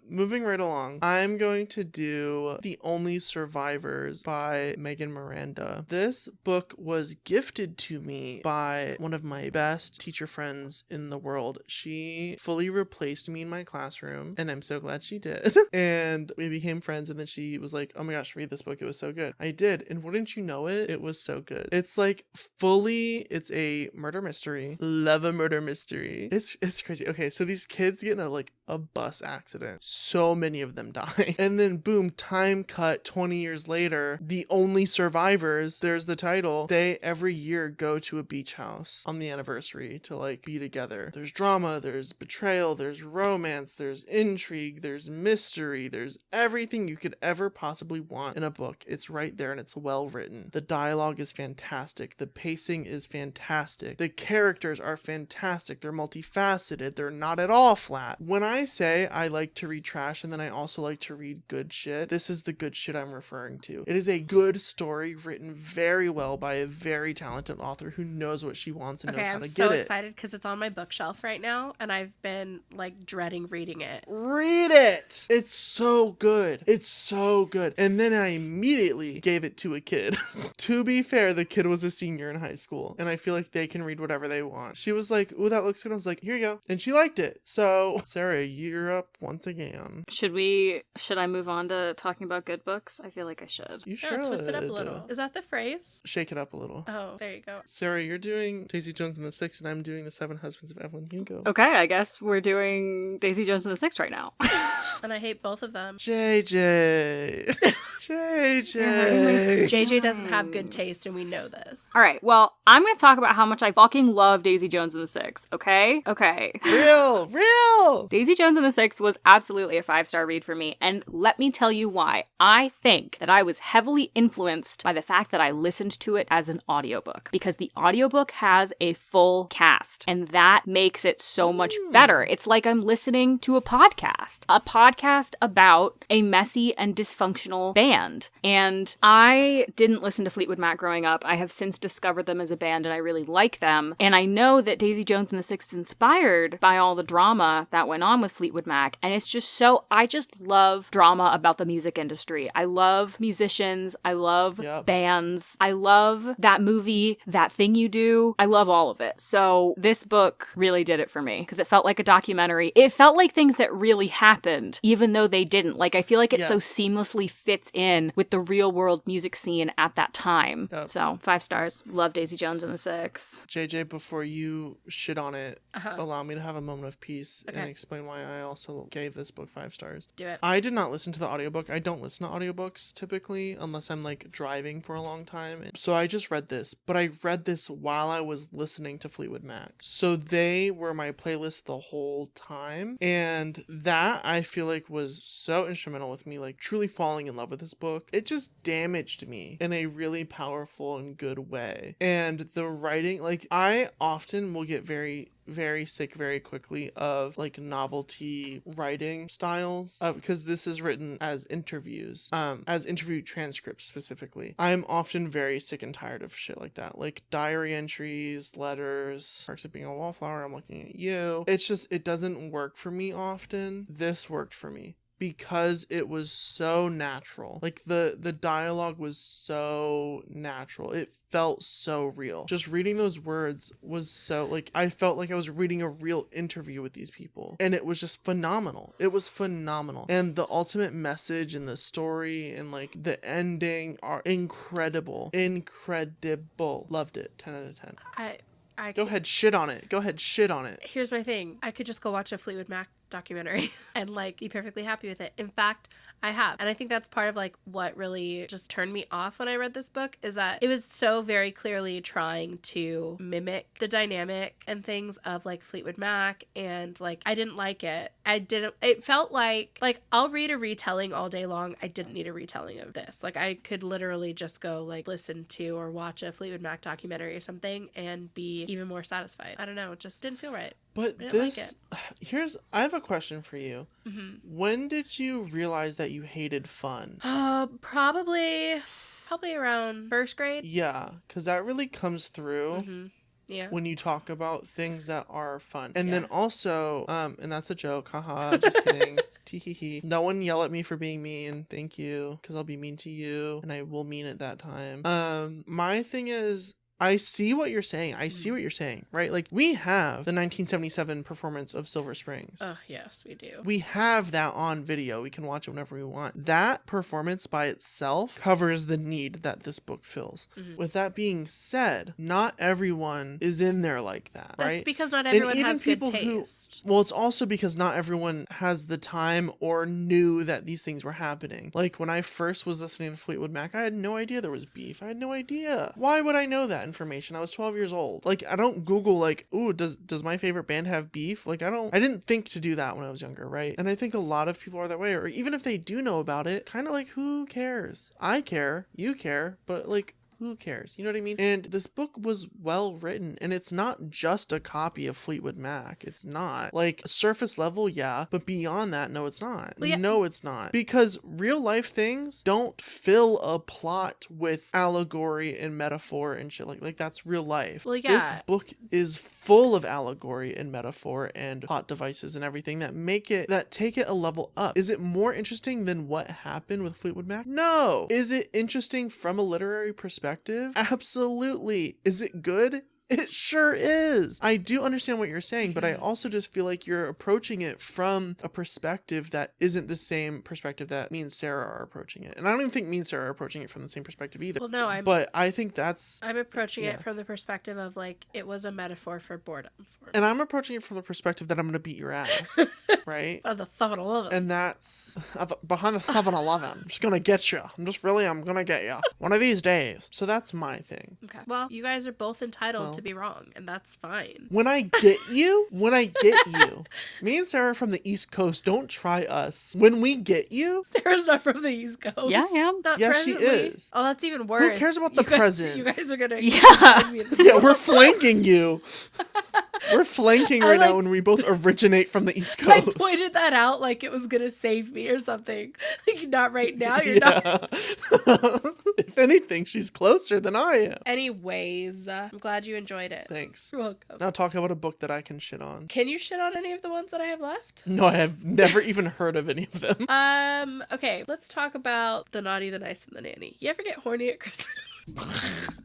Moving right along, I'm going to do The Only Survivors by Megan Miranda. This book was gifted to me by one of my best teacher friends in the world. She fully replaced me in my classroom, and I'm so glad she did. And we became friends, and then she was like, oh my gosh, read this book. It was so good. I did, and wouldn't you know it? It was so good. It's like it's a murder mystery. Love a murder mystery. It's crazy. Okay, so these kids get in a bus accident. So many of them die. And then boom, time cut 20 years later, The Only Survivors, there's the title. They every year go to a beach house on the anniversary to like be together. There's drama, there's betrayal, there's romance, there's intrigue, there's mystery, there's everything you could ever possibly want in a book. It's right there, and it's well written. The dialogue is fantastic. The pacing is fantastic. The characters are fantastic. They're multifaceted. They're not at all flat. When I say I like to read trash and then I also like to read good shit, this is the good shit I'm referring to. It is a good story written very well by a very talented author who knows what she wants and knows how to get it. I'm so excited because it's on my bookshelf right now, and I've been like dreading reading it. Read it! It's so good. It's so good. And then I immediately gave it to a kid. To be fair, the kid was a senior in high school, and I feel like they can read whatever they want. She was like, ooh, that looks good. I was like, here you go. And she liked it. So, Sarah, you're up once again. Should I move on to talking about good books? I feel like I should. You Sure, should. twist it up a little. Is that the phrase? Shake it up a little. Oh, there you go. Sarah, you're doing Daisy Jones and the Six, and I'm doing The Seven Husbands of Evelyn Hugo. Okay, I guess we're doing Daisy Jones and the Six right now. And I hate both of them. JJ. JJ. JJ doesn't have good taste, and we know this. All right, well, I'm going to talk about how much I fucking love Daisy Jones and the Six, okay? Okay. Real. Daisy Jones and the Six was absolutely a 5-star read for me, and let me tell you why. I think that I was heavily influenced by the fact that I listened to it as an audiobook, because the audiobook has a full cast, and that makes it so much better. It's like I'm listening to a podcast about a messy and dysfunctional band. And I didn't listen to Fleetwood Mac growing up. I have since discovered them as a band, and I really like them. And I know that Daisy Jones and the Six is inspired by all the drama that went on with Fleetwood Mac. And it's just I just love drama about the music industry. I love musicians. I love bands. I love that movie, That Thing You Do. I love all of it. So this book really did it for me because it felt like a documentary. It felt like things that really happened, even though they didn't. Like, I feel like it so seamlessly fits in with the real world music scene at that time. So 5 stars. Love Daisy Jones and the Six. JJ, before you shit on it, allow me to have a moment of peace and explain why I also gave this book 5 stars. Do it. I did not listen to the audiobook. I don't listen to audiobooks typically unless I'm like driving for a long time. So I just read this, but I read this while I was listening to Fleetwood Mac. So they were my playlist the whole time. And that I feel like was so instrumental with me like truly falling in love with this book. It just damaged me in a really powerful and good way. And the writing, like I often will get very sick very quickly of like novelty writing styles because this is written as interviews, as interview transcripts specifically. I'm often very sick and tired of shit like that, like diary entries, letters, Perks of Being a Wallflower, I'm looking at you. It's just, it doesn't work for me often. This worked for me because it was so natural. Like the dialogue was so natural. It felt so real. Just reading those words was so like, I felt like I was reading a real interview with these people, and it was just phenomenal. It was phenomenal. And the ultimate message and the story and like the ending are incredible. Loved it. 10 out of 10. Go ahead, shit on it. Go ahead, shit on it. Here's my thing. I could just go watch a Fleetwood Mac documentary and like be perfectly happy with it. In fact, I have. And I think that's part of like what really just turned me off when I read this book, is that it was so very clearly trying to mimic the dynamic and things of like Fleetwood Mac, and like I didn't like it. It felt like I'll read a retelling all day long. I didn't need a retelling of this. Like I could literally just go like listen to or watch a Fleetwood Mac documentary or something and be even more satisfied. I don't know, it just didn't feel right. But I have a question for you. Mm-hmm. When did you realize that you hated fun? Probably around first grade. Yeah, because that really comes through. Mm-hmm. Yeah. When you talk about things that are fun. And Yeah. then also, and that's a joke, haha, just kidding. Tee-hee-hee. No one yell at me for being mean. Thank you. Because I'll be mean to you. And I will mean it that time. My thing is, I see what you're saying. Right? Like, we have the 1977 performance of Silver Springs. Oh, yes, we do. We have that on video. We can watch it whenever we want. That performance by itself covers the need that this book fills. Mm-hmm. With that being said, not everyone is in there like that, right? That's because not everyone even has good people taste. Well, it's also because not everyone has the time or knew that these things were happening. Like, when I first was listening to Fleetwood Mac, I had no idea there was beef. I had no idea. Why would I know that information? I was 12 years old. Like, I don't Google like, ooh, does my favorite band have beef? Like, I didn't think to do that when I was younger, right? And I think a lot of people are that way. Or even if they do know about it, kind of like, who cares? I care, you care, but like, who cares? You know what I mean? And this book was well written, and it's not just a copy of Fleetwood Mac. It's not. Like, surface level, yeah, but beyond that, no, it's not. Well, yeah. No, it's not. Because real life things don't fill a plot with allegory and metaphor and shit like that's real life. Well, yeah. This book is full of allegory and metaphor and plot devices and everything that take it a level up. Is it more interesting than what happened with Fleetwood Mac? No. Is it interesting from a literary perspective? Absolutely. Is it good? It sure is. I do understand what you're saying, but I also just feel like you're approaching it from a perspective that isn't the same perspective that me and Sarah are approaching it. And I don't even think me and Sarah are approaching it from the same perspective either. Well, no, but I think I'm approaching it from the perspective of like it was a metaphor for boredom. And I'm approaching it from the perspective that I'm going to beat your ass, right? At the 7-Eleven. And that's behind the 7-Eleven. I'm just going to get you. I'm going to get you. One of these days. So that's my thing. Okay. Well, you guys are both entitled to be wrong, and that's fine. When I get you, me and Sarah from the East Coast, don't try us. When we get you, Sarah's not from the East Coast. Yeah, I am. Not yeah, presently. she is. Oh, that's even worse. Who cares about the present? You guys are gonna. Yeah. Yeah, we're flanking you. We're flanking right now when we both originate from the East Coast. I pointed that out like it was gonna save me or something. Like, not right now. You're not. If anything, she's closer than I am. Anyways, I'm glad you enjoyed it. Thanks. You're welcome. Now talk about a book that I can shit on. Can you shit on any of the ones that I have left? No, I have never even heard of any of them. Okay, let's talk about The Naughty, the Nice, and the Nanny. You ever get horny at Christmas?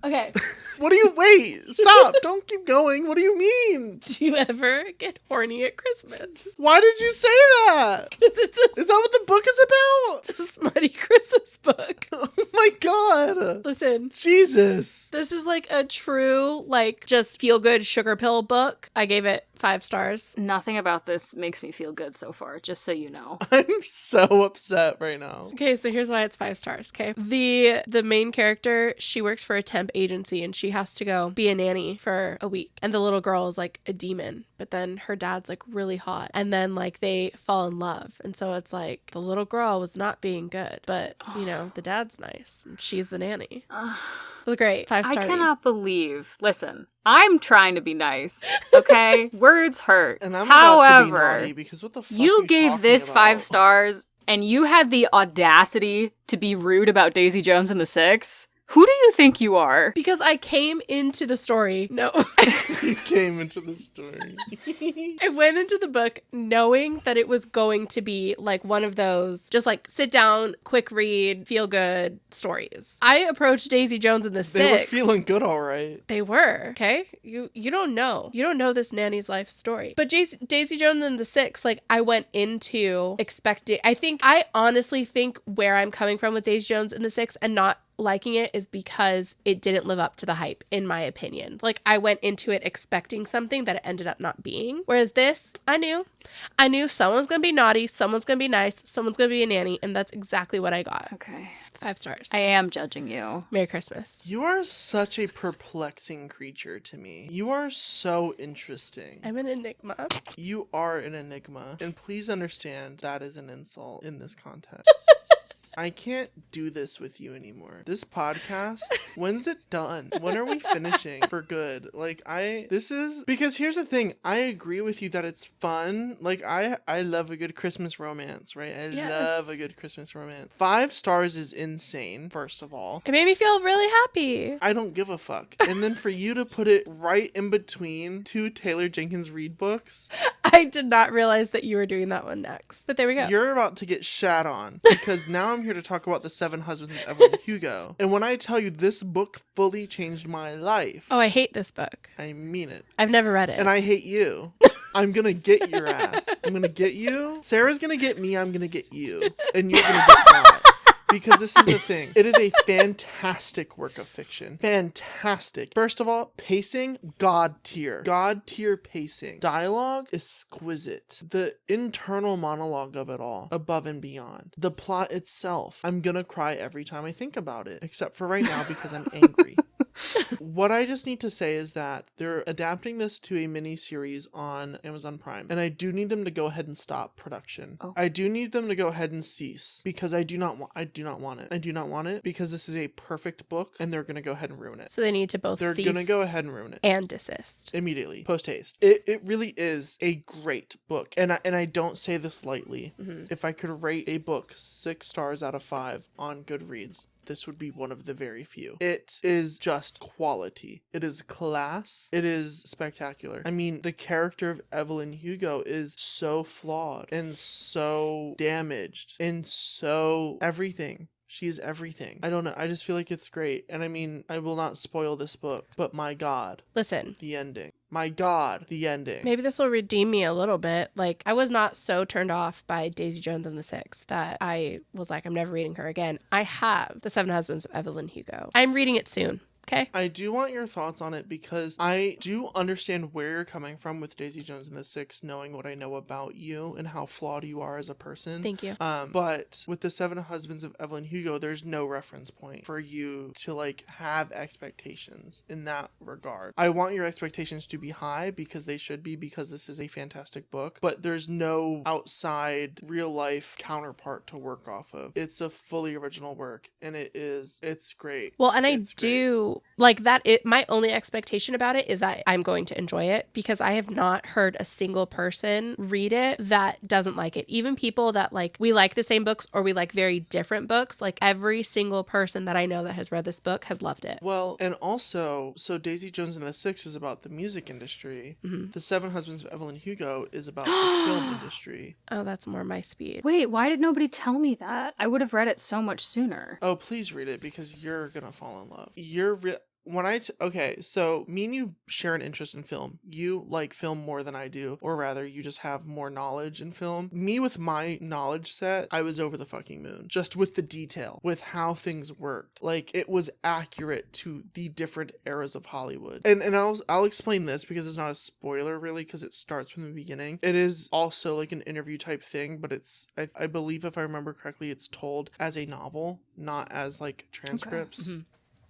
Okay. Wait, stop. Don't keep going. What do you mean? Do you ever get horny at Christmas? Why did you say that? Because it's Is that what the book is about? a smutty Christmas book. Oh my god. Listen, Jesus. this is like a true, like, just feel-good sugar pill book. I gave it 5 stars. Nothing about this makes me feel good so far, just so you know. I'm so upset right now. Okay, so here's why it's 5 stars, okay? The main character, she works for a temp agency and she has to go be a nanny for a week. And the little girl is like a demon, but then her dad's like really hot. And then like they fall in love. And so it's like the little girl was not being good, but you know, the dad's nice and she's the nanny. It was great. 5 stars. I cannot believe. Listen, I'm trying to be nice, okay? Words hurt. And I'm about to be However, naughty because what the fuck you are gave talking this about? 5 stars and you had the audacity to be rude about Daisy Jones and the Six. Who do you think you are? Because I came into the story. No. You came into the story. I went into the book knowing that it was going to be like one of those just like sit down, quick read, feel good stories. I approached Daisy Jones and the Six. They were feeling good, all right. They were, okay? You don't know. You don't know this nanny's life story. But Daisy Jones and the Six, like I went into expecting. I honestly think where I'm coming from with Daisy Jones and the Six and not liking it is because it didn't live up to the hype, in my opinion. Like, I went into it expecting something that it ended up not being. Whereas this, I knew someone's gonna be naughty, someone's gonna be nice, someone's gonna be a nanny, and that's exactly what I got. Okay. 5 stars. I am judging you. Merry Christmas. You are such a perplexing creature to me. You are so interesting. I'm an enigma. You are an enigma. And please understand that is an insult in this context. I can't do this with you anymore. This podcast, when's it done? When are we finishing for good? Like, because here's the thing. I agree with you that it's fun. Like, I love a good Christmas romance, right? I love a good Christmas romance. 5 stars is insane, first of all. It made me feel really happy. I don't give a fuck. And then for you to put it right in between 2 Taylor Jenkins Reid books. I did not realize that you were doing that one next. But there we go. You're about to get shat on because now I'm here to talk about The 7 Husbands of Evelyn Hugo. And when I tell you this book fully changed my life. Oh, I hate this book. I mean it. I've never read it. And I hate you. I'm gonna get your ass. I'm gonna get you. Sarah's gonna get me. I'm gonna get you. And you're gonna get God. Because this is the thing. It is a fantastic work of fiction. Fantastic. First of all, pacing, God tier. God tier pacing. Dialogue, exquisite. The internal monologue of it all, above and beyond. The plot itself, I'm gonna cry every time I think about it. Except for right now because I'm angry. What I just need to say is that they're adapting this to a mini series on Amazon Prime, and I do need them to go ahead and stop production. I do need them to go ahead and cease because I do not want it. I do not want it because this is a perfect book, and they're gonna go ahead and ruin it. So they need to both They're cease gonna go ahead and ruin it and desist immediately, post haste. It really is a great book, and I don't say this lightly. If I could rate a book 6 stars out of 5 on Goodreads, this would be one of the very few. It is just quality. It is class. It is spectacular. I mean, the character of Evelyn Hugo is so flawed and so damaged and so everything. She's everything. I don't know. I just feel like it's great. And I mean, I will not spoil this book, but my God. Listen. The ending. My God, the ending. Maybe this will redeem me a little bit. Like, I was not so turned off by Daisy Jones and the Six that I was like, I'm never reading her again. I have The 7 Husbands of Evelyn Hugo. I'm reading it soon. Okay. I do want your thoughts on it because I do understand where you're coming from with Daisy Jones and the Six, knowing what I know about you and how flawed you are as a person. Thank you. But with The 7 Husbands of Evelyn Hugo, there's no reference point for you to like have expectations in that regard. I want your expectations to be high because they should be, because this is a fantastic book, but there's no outside real life counterpart to work off of. It's a fully original work and it's great. Well, and I do like that. My only expectation about it is that I'm going to enjoy it because I have not heard a single person read it that doesn't like it. Even people that like, we like the same books or we like very different books. Like every single person that I know that has read this book has loved it. Well, and also, so Daisy Jones and the Six is about the music industry. The 7 Husbands of Evelyn Hugo is about the film industry. Oh, that's more my speed. Wait, why did nobody tell me that? I would have read it so much sooner. Oh, please read it because you're gonna fall in love. Okay, so me and you share an interest in film. You like film more than I do, or rather, you just have more knowledge in film. Me, with my knowledge set, I was over the fucking moon. Just with the detail, with how things worked. Like, it was accurate to the different eras of Hollywood. And I'll explain this because it's not a spoiler, really, because it starts from the beginning. It is also like an interview type thing, but it's, I believe if I remember correctly, it's told as a novel, not as like transcripts. Okay.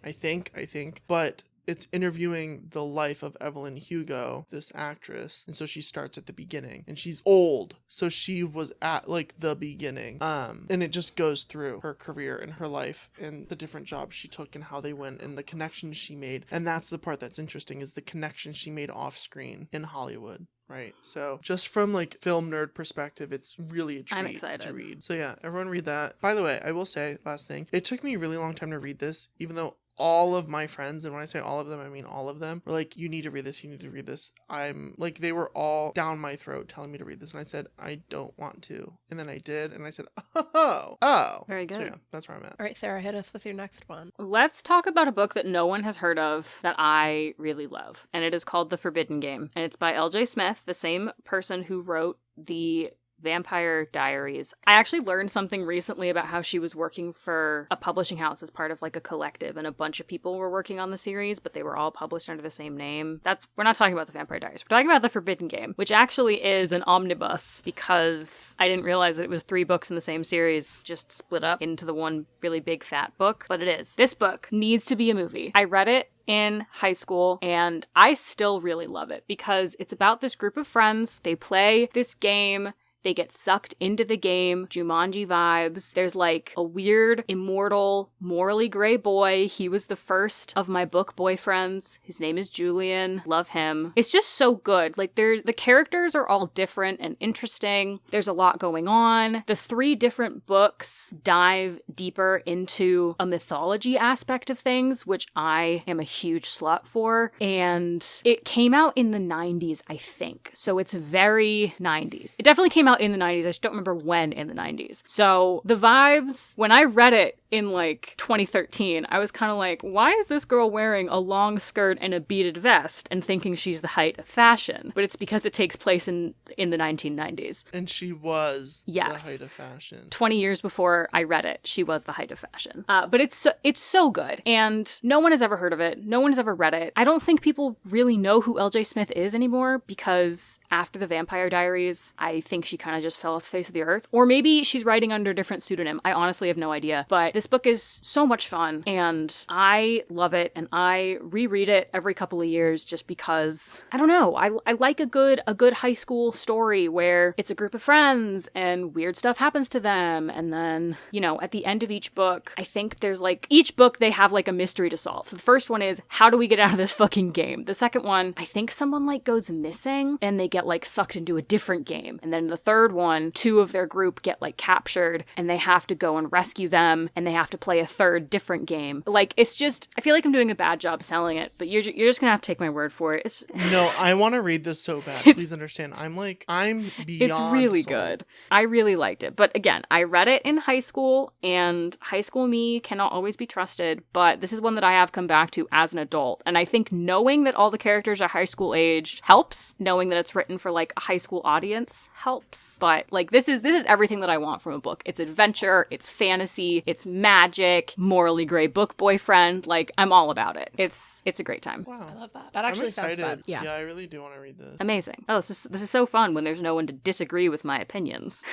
I think, but it's interviewing the life of Evelyn Hugo, this actress, and so she starts at the beginning, and she's old, so she was at like the beginning, and it just goes through her career and her life and the different jobs she took and how they went and the connections she made, and that's the part that's interesting, is the connection she made off screen in Hollywood. Right. So just from like film nerd perspective, it's really a treat I'm excited to read. So yeah, everyone read that. By the way, I will say, last thing, it took me a really long time to read this, even though all of my friends, and when I say all of them, I mean all of them, were like, you need to read this, you need to read this. I'm like, they were all down my throat telling me to read this, and I said, I don't want to. And then I did, and I said, oh. Very good. So yeah, that's where I'm at. All right, Sarah, hit us with your next one. Let's talk about a book that no one has heard of that I really love, and it is called The Forbidden Game, and it's by L.J. Smith, the same person who wrote the Vampire Diaries. I actually learned something recently about how she was working for a publishing house as part of like a collective, and a bunch of people were working on the series, but they were all published under the same name. We're not talking about the Vampire Diaries. We're talking about the Forbidden Game, which actually is an omnibus, because I didn't realize that it was 3 books in the same series, just split up into the one really big fat book, but it is. This book needs to be a movie. I read it in high school, and I still really love it because it's about this group of friends. They play this game. They get sucked into the game, Jumanji vibes. There's like a weird, immortal, morally gray boy. He was the first of my book boyfriends. His name is Julian. Love him. It's just so good. Like the characters are all different and interesting. There's a lot going on. The 3 different books dive deeper into a mythology aspect of things, which I am a huge slut for. And it came out in the 90s, I think. So it's very 90s. It definitely came out in the 90s. I just don't remember when in the 90s. So the vibes, when I read it in like 2013, I was kind of like, why is this girl wearing a long skirt and a beaded vest and thinking she's the height of fashion? But it's because it takes place in the 1990s. And she was the height of fashion. 20 years before I read it, she was the height of fashion. But it's so good. And no one has ever heard of it. No one has ever read it. I don't think people really know who LJ Smith is anymore, because after the Vampire Diaries, I think she kind of just fell off the face of the earth. Or maybe she's writing under a different pseudonym. I honestly have no idea. But this book is so much fun, and I love it, and I reread it every couple of years just because, I don't know, I like a good high school story where it's a group of friends and weird stuff happens to them, and then, you know, at the end of each book, I think there's like, each book they have like a mystery to solve. So the first one is, how do we get out of this fucking game? The second one, I think someone like goes missing and they get like sucked into a different game. And then the third one, 2 of their group get like captured and they have to go and rescue them, and they have to play a third different game. Like, it's just, I feel like I'm doing a bad job selling it, but you're just gonna have to take my word for it. No, I want to read this so bad. Please understand. I'm beyond It's really sold. Good. I really liked it. But again, I read it in high school, and high school me cannot always be trusted, but this is one that I have come back to as an adult. And I think knowing that all the characters are high school aged helps. Knowing that it's written for like a high school audience helps. But like, this is everything that I want from a book. It's adventure, it's fantasy, it's magic, morally gray book boyfriend. Like, I'm all about it. It's a great time. Wow. I love that. That actually I'm sounds excited. fun. Yeah. Yeah, I really do want to read this. Amazing. Oh, this is so fun when there's no one to disagree with my opinions.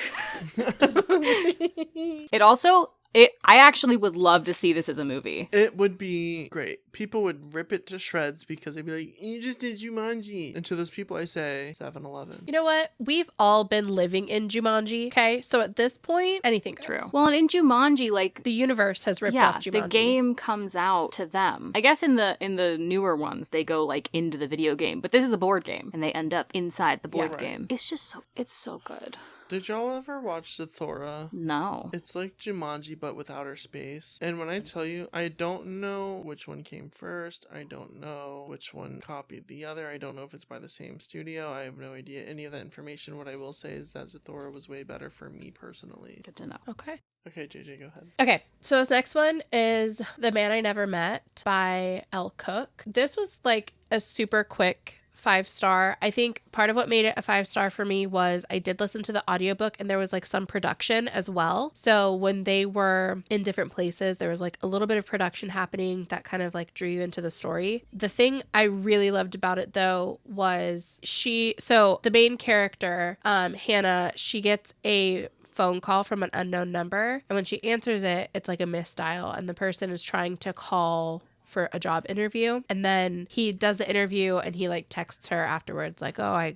I actually would love to see this as a movie. It would be great. People would rip it to shreds because they'd be like, you just did Jumanji. And to those people, I say 7-Eleven. You know what? We've all been living in Jumanji, okay? So at this point, anything goes. True. Well, and in Jumanji, like, The universe has ripped off Jumanji. the game comes out to them. I guess in the newer ones, they go like into the video game, but this is a board game, and they end up inside the board right. game. It's just it's so good. Did y'all ever watch Zathura? No. It's like Jumanji, but with outer space. And when I tell you, I don't know which one came first. I don't know which one copied the other. I don't know if it's by the same studio. I have no idea any of that information. What I will say is that Zathura was way better for me personally. Good to know. Okay. Okay, JJ, go ahead. Okay, so this next one is The Man I Never Met by Elle Cook. This was like a super quick 5-star. I think part of what made it a 5-star for me was I did listen to the audiobook, and there was like some production as well. So when they were in different places, there was like a little bit of production happening that kind of like drew you into the story. The thing I really loved about it though was so the main character, Hannah, she gets a phone call from an unknown number, and when she answers it, it's like a misdial, and the person is trying to call for a job interview. And then he does the interview, and he like texts her afterwards like, oh,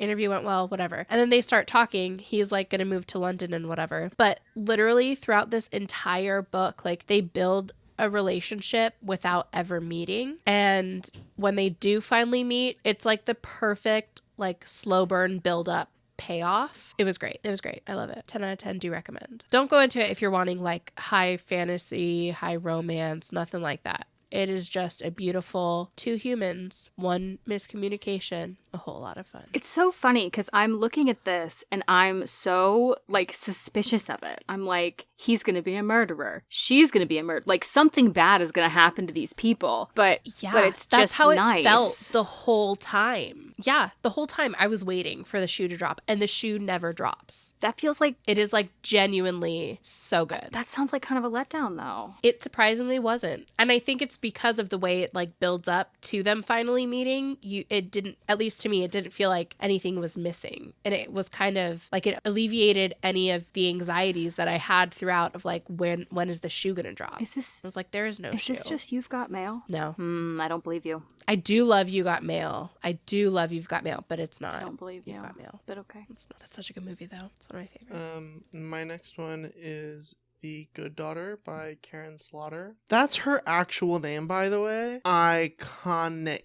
interview went well, whatever. And then they start talking. He's like going to move to London and whatever. But literally throughout this entire book, like, they build a relationship without ever meeting. And when they do finally meet, it's like the perfect like slow burn build up payoff. It was great. I love it. 10 out of 10. Do recommend. Don't go into it if you're wanting like high fantasy, high romance, nothing like that. It is just a beautiful two humans, one miscommunication, a whole lot of fun. It's so funny because I'm looking at this and I'm so like suspicious of it. I'm like, he's gonna be a murderer. She's gonna be a murderer. Like something bad is gonna happen to these people. But it's that's just how nice. it felt the whole time. Yeah, the whole time I was waiting for the shoe to drop, and the shoe never drops. That feels like It is like genuinely so good. that sounds like kind of a letdown though. It surprisingly wasn't. And I think it's because of the way it like builds up to them finally meeting. It didn't, at least to me, it didn't feel like anything was missing. And it was kind of like it alleviated any of the anxieties that I had throughout of like when is the shoe gonna drop? Is this I was like, there is no is shoe. this just You've Got Mail? No. I don't believe you. I do love You Got Mail. I do love You've Got Mail, but it's not. I don't believe you. You've Got Mail. But okay. It's not. That's such a good movie though. It's one of my favorites. My next one is The Good Daughter by Karen Slaughter. That's her actual name, by the way. Iconic.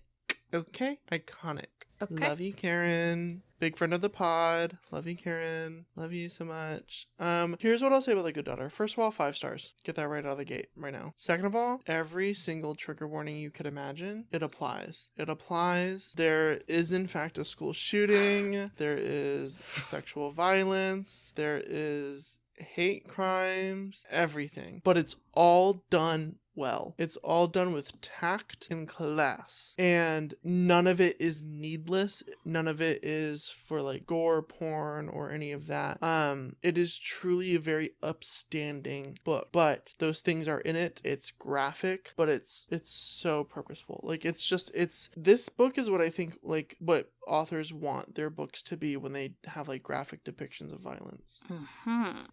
Okay? Iconic. Okay. Love you, Karen. Big friend of the pod. Love you, Karen. Love you so much. Here's what I'll say about The Good Daughter. First of all, 5 stars. Get that right out of the gate right now. Second of all, every single trigger warning you could imagine, it applies. It applies. There is, in fact, a school shooting. There is sexual violence. There is hate crimes. Everything. But it's all done well. It's all done with tact and class. And none of it is needless. None of it is for like gore porn or any of that. It is truly a very upstanding book. But those things are in it. It's graphic, but it's so purposeful. Like this book is what I think like what authors want their books to be when they have like graphic depictions of violence.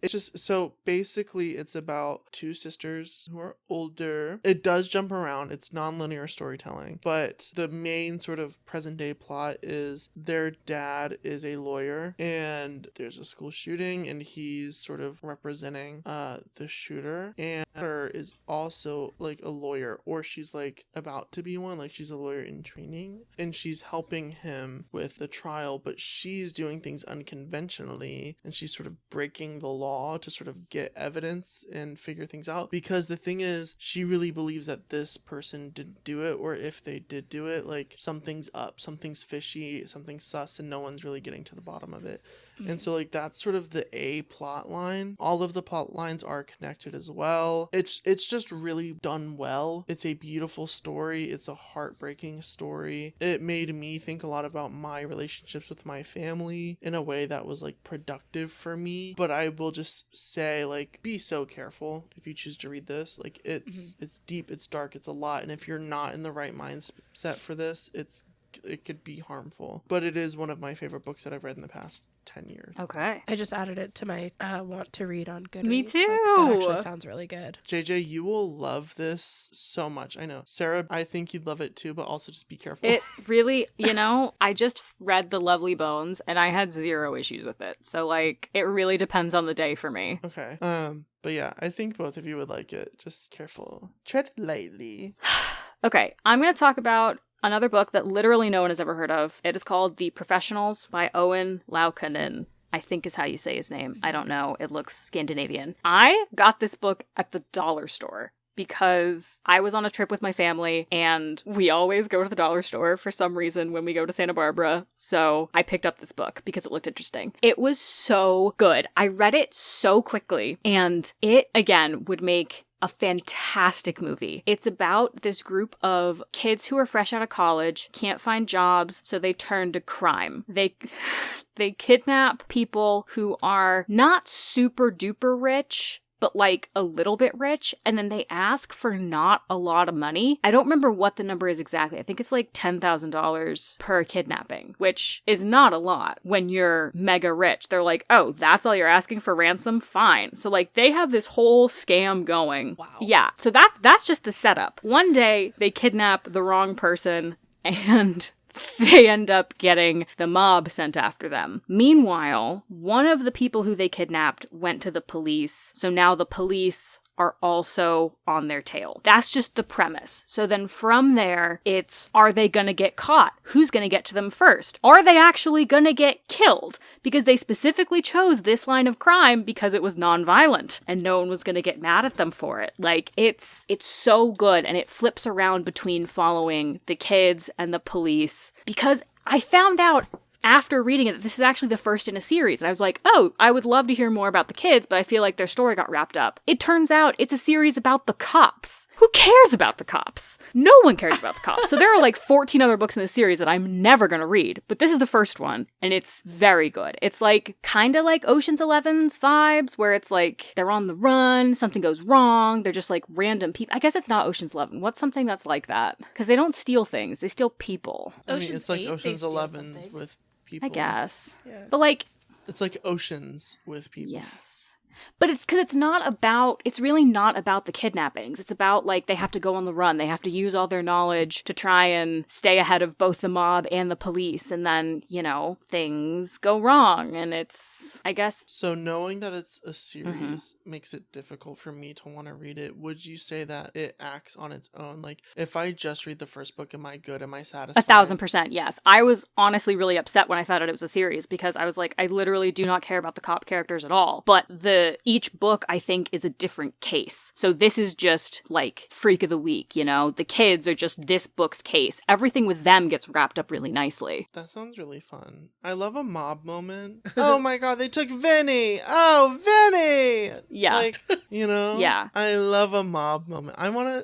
It's just so basically it's about 2 sisters who are older. It does jump around. It's non-linear storytelling, but the main sort of present day plot is their dad is a lawyer and there's a school shooting and he's sort of representing the shooter, and her is also like a lawyer, or she's like about to be one, like she's a lawyer in training, and she's helping him with the trial, but she's doing things unconventionally and she's sort of breaking the law to sort of get evidence and figure things out, because the thing is she really believes that this person didn't do it, or if they did do it, like something's up, something's fishy, something's sus, and no one's really getting to the bottom of it. And so like that's sort of the A plot line. All of the plot lines are connected as well. It's just really done well. It's a beautiful story. It's a heartbreaking story. It made me think a lot about my relationships with my family in a way that was like productive for me. But I will just say, like, be so careful if you choose to read this. Like it's deep, it's dark, it's a lot, and if you're not in the right mindset for this, it could be harmful. But it is one of my favorite books that I've read in the past 10 years. Okay. I just added it to my want to read on Goodreads. Me too. That actually sounds really good. JJ, you will love this so much. I know. Sarah, I think you'd love it too, but also just be careful. It really, I just read The Lovely Bones and I had 0 issues with it. So like, it really depends on the day for me. Okay. But yeah, I think both of you would like it. Just careful. Tread lightly. Okay, I'm going to talk about another book that literally no one has ever heard of. It is called The Professionals by Owen Laukkanen. I think is how you say his name. I don't know. It looks Scandinavian. I got this book at the dollar store because I was on a trip with my family and we always go to the dollar store for some reason when we go to Santa Barbara. So I picked up this book because it looked interesting. It was so good. I read it so quickly, and it, again, would make a fantastic movie. It's about this group of kids who are fresh out of college, can't find jobs, so they turn to crime. They kidnap people who are not super duper rich, but like a little bit rich, and then they ask for not a lot of money. I don't remember what the number is exactly. I think it's like $10,000 per kidnapping, which is not a lot when you're mega rich. They're like, oh, that's all you're asking for ransom? Fine. So like they have this whole scam going. Wow. Yeah. So that's just the setup. One day they kidnap the wrong person and they end up getting the mob sent after them. Meanwhile, one of the people who they kidnapped went to the police, so now the police are also on their tail. That's just the premise. So then from there, it's, are they gonna get caught? Who's gonna get to them first? Are they actually gonna get killed? Because they specifically chose this line of crime because it was non-violent and no one was gonna get mad at them for it. Like, it's so good, and it flips around between following the kids and the police, because I found out after reading it that this is actually the first in a series, and I was like, oh, I would love to hear more about the kids, but I feel like their story got wrapped up. It turns out it's a series about the cops. Who cares about the cops? No one cares about the cops. So there are like 14 other books in this series that I'm never gonna read, but this is the first one, and it's very good. It's like kind of like Ocean's 11's vibes, where it's like they're on the run, something goes wrong, they're just like random people. I guess it's not Ocean's 11. What's something that's like that? Because they don't steal things, they steal people. I mean, it's like 8, they Ocean's steal 11 something. with people. I guess. Yeah. But like, It's like Oceans with people. yes. But it's because it's really not about the kidnappings. It's about, like, they have to go on the run. They have to use all their knowledge to try and stay ahead of both the mob and the police. And then, you know, things go wrong. And it's, I guess, So knowing that it's a series makes it difficult for me to want to read it. Would you say that it acts on its own? Like, if I just read the first book, am I good? Am I satisfied? 1,000%, yes. I was honestly really upset when I found out it was a series, because I was like, I literally do not care about the cop characters at all. But each book, I think, is a different case. So this is just like Freak of the Week, you know? The kids are just this book's case. Everything with them gets wrapped up really nicely. That sounds really fun. I love a mob moment. Oh my god, they took Vinny! Oh, Vinny! Yeah. Like, you know? Yeah. I love a mob moment.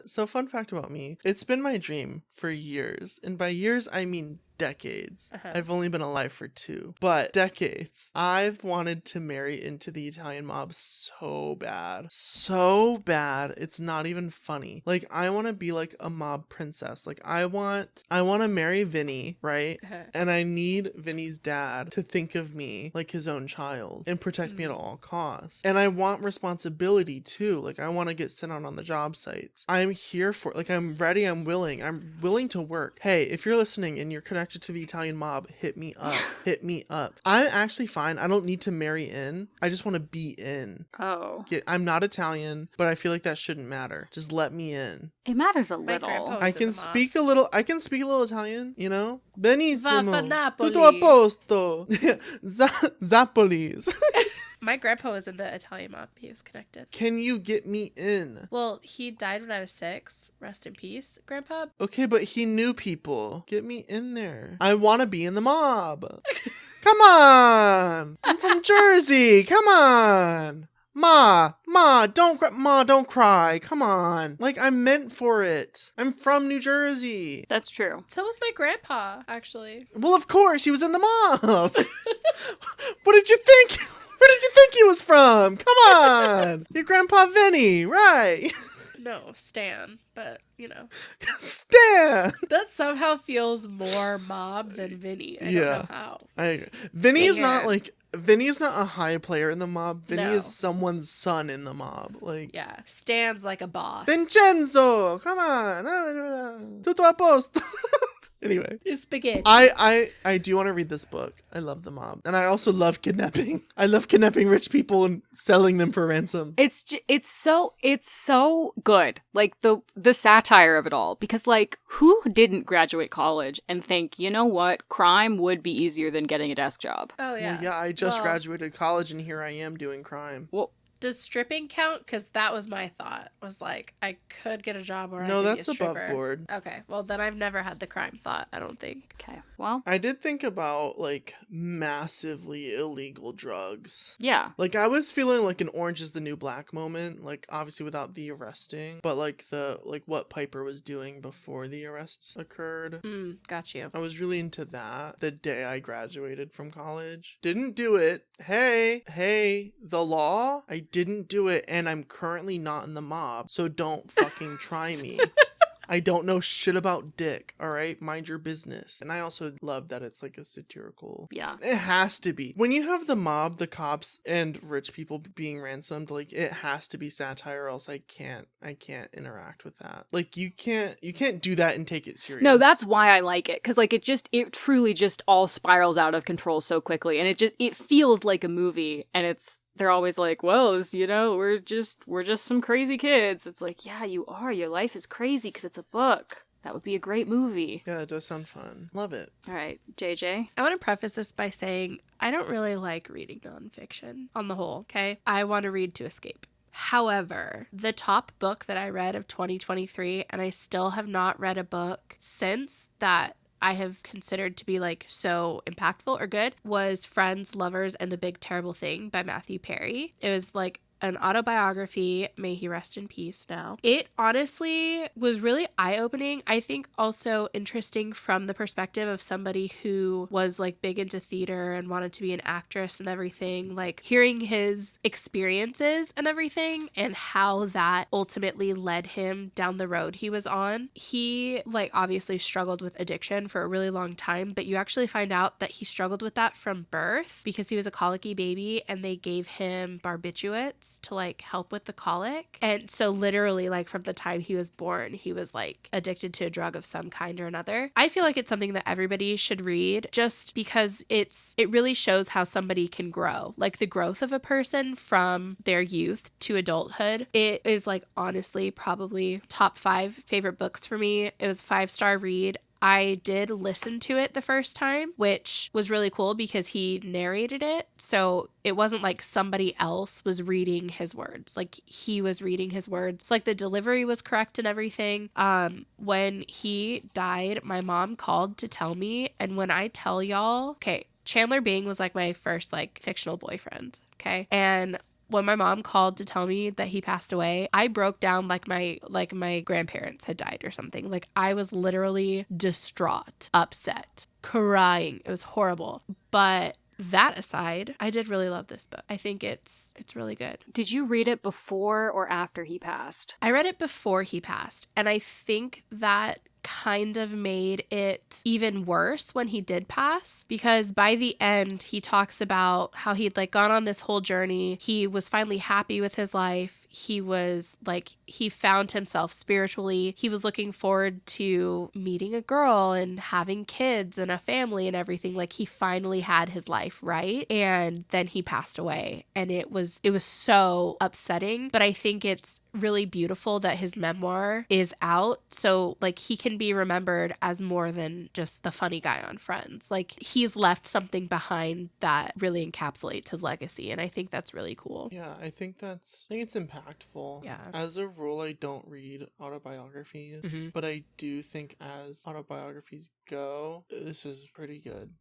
So fun fact about me, it's been my dream for years. And by years, I mean decades. I've only been alive for 2, but decades. I've wanted to marry into the Italian mob so bad. So bad. It's not even funny. Like, I want to be like a mob princess. Like, I want to marry Vinny, right? And I need Vinny's dad to think of me like his own child and protect me at all costs. And I want responsibility too. Like, I want to get sent out on the job sites. I'm here for it. Like, I'm ready. I'm willing to work. Hey, if you're listening and you're connected to the Italian mob, hit me up. Hit me up. I'm actually fine. I don't need to marry in. I just want to be in. Oh. I'm not Italian, but I feel like that shouldn't matter. Just let me in. It matters a My little. grandpa- I in can the mob. speak a little. I can speak a little Italian. You know, benissimo. Va fa Napoli. Tutto a posto. Zappolis. My grandpa was in the Italian mob. He was connected. Can you get me in? Well, he died when I was 6. Rest in peace, Grandpa. Okay, but he knew people. Get me in there. I want to be in the mob. Come on. I'm from Jersey. Come on. Ma, don't cry. Come on. Like, I'm meant for it. I'm from New Jersey. That's true. So was my grandpa, actually. Well, of course, he was in the mob. What did you think? Where did you think he was from? Come on. Your grandpa Vinny, right? No, Stan. But, you know. Stan. That somehow feels more mob than Vinny. I don't know how. I agree. Vinny's Dang not it. like Vinny's not a high player in the mob. Vinny No. is someone's son in the mob. Like, Yeah. Stan's like a boss. Vincenzo, come on. Tutto a posto. Anyway, It's spaghetti. I do want to read this book. I love the mob. And I also love kidnapping. I love kidnapping rich people and selling them for ransom. It's so good. Like the satire of it all, because like, who didn't graduate college and think, you know what, crime would be easier than getting a desk job? Oh, yeah. Well, yeah, I just Well, graduated college and here I am doing crime. Well, Does stripping count? Because that was my thought. Was like, I could get a job where I No, could that's be a above stripper. board. Okay. Well, then I've never had the crime thought, I don't think. okay. Well, I did think about like massively illegal drugs. yeah. Like, I was feeling like an Orange is the New Black moment, like obviously without the arresting, but like what Piper was doing before the arrest occurred. Got you. I was really into that the day I graduated from college. Didn't do it. Hey, the law? I didn't do it, and I'm currently not in the mob, so don't fucking try me. I don't know shit about dick, all right? Mind your business. And I also love that it's like a satirical. Yeah. It has to be. When you have the mob, the cops, and rich people being ransomed, like, it has to be satire, or else I can't interact with that. Like, you can't do that and take it serious. No, that's why I like it, because like it truly just all spirals out of control so quickly, and it feels like a movie, and it's they're always like, well, we're just some crazy kids. It's like, yeah, you are. Your life is crazy because it's a book. That would be a great movie. Yeah, it does sound fun. Love it. All right, JJ. I want to preface this by saying I don't really like reading nonfiction on the whole, okay? I want to read to escape. However, the top book that I read of 2023, and I still have not read a book since that I have considered to be like so impactful or good, was Friends, Lovers, and the Big Terrible Thing by Matthew Perry. It was like an autobiography. May he rest in peace now. It honestly was really eye-opening. I think also interesting from the perspective of somebody who was like big into theater and wanted to be an actress and everything, like hearing his experiences and everything and how that ultimately led him down the road he was on. He like obviously struggled with addiction for a really long time, but you actually find out that he struggled with that from birth because he was a colicky baby and they gave him barbiturates to like help with the colic. And so literally like from the time he was born, he was like addicted to a drug of some kind or another. I feel like it's something that everybody should read just because it really shows how somebody can grow, like the growth of a person from their youth to adulthood. It is like honestly probably top 5 favorite books for me. It was a 5-star read. I did listen to it the first time, which was really cool because he narrated it. So it wasn't like somebody else was reading his words. Like he was reading his words. So like the delivery was correct and everything. When he died, my mom called to tell me. And when I tell y'all, okay, Chandler Bing was like my first like fictional boyfriend. Okay. And when my mom called to tell me that he passed away, I broke down like my grandparents had died or something. Like I was literally distraught, upset, crying. It was horrible. But that aside, I did really love this book. I think it's really good. Did you read it before or after he passed? I read it before he passed, and I think that kind of made it even worse when he did pass, because by the end he talks about how he'd like gone on this whole journey. He was finally happy with his life. He was like, he found himself spiritually. He was looking forward to meeting a girl and having kids and a family and everything. Like he finally had his life right, and then he passed away, and it was so upsetting. But I think it's really beautiful that his memoir is out, so like he can be remembered as more than just the funny guy on Friends. Like he's left something behind that really encapsulates his legacy, and I think that's really cool. Yeah, I think it's impactful. Yeah. As a rule, I don't read autobiographies, but I do think as autobiographies go, this is pretty good.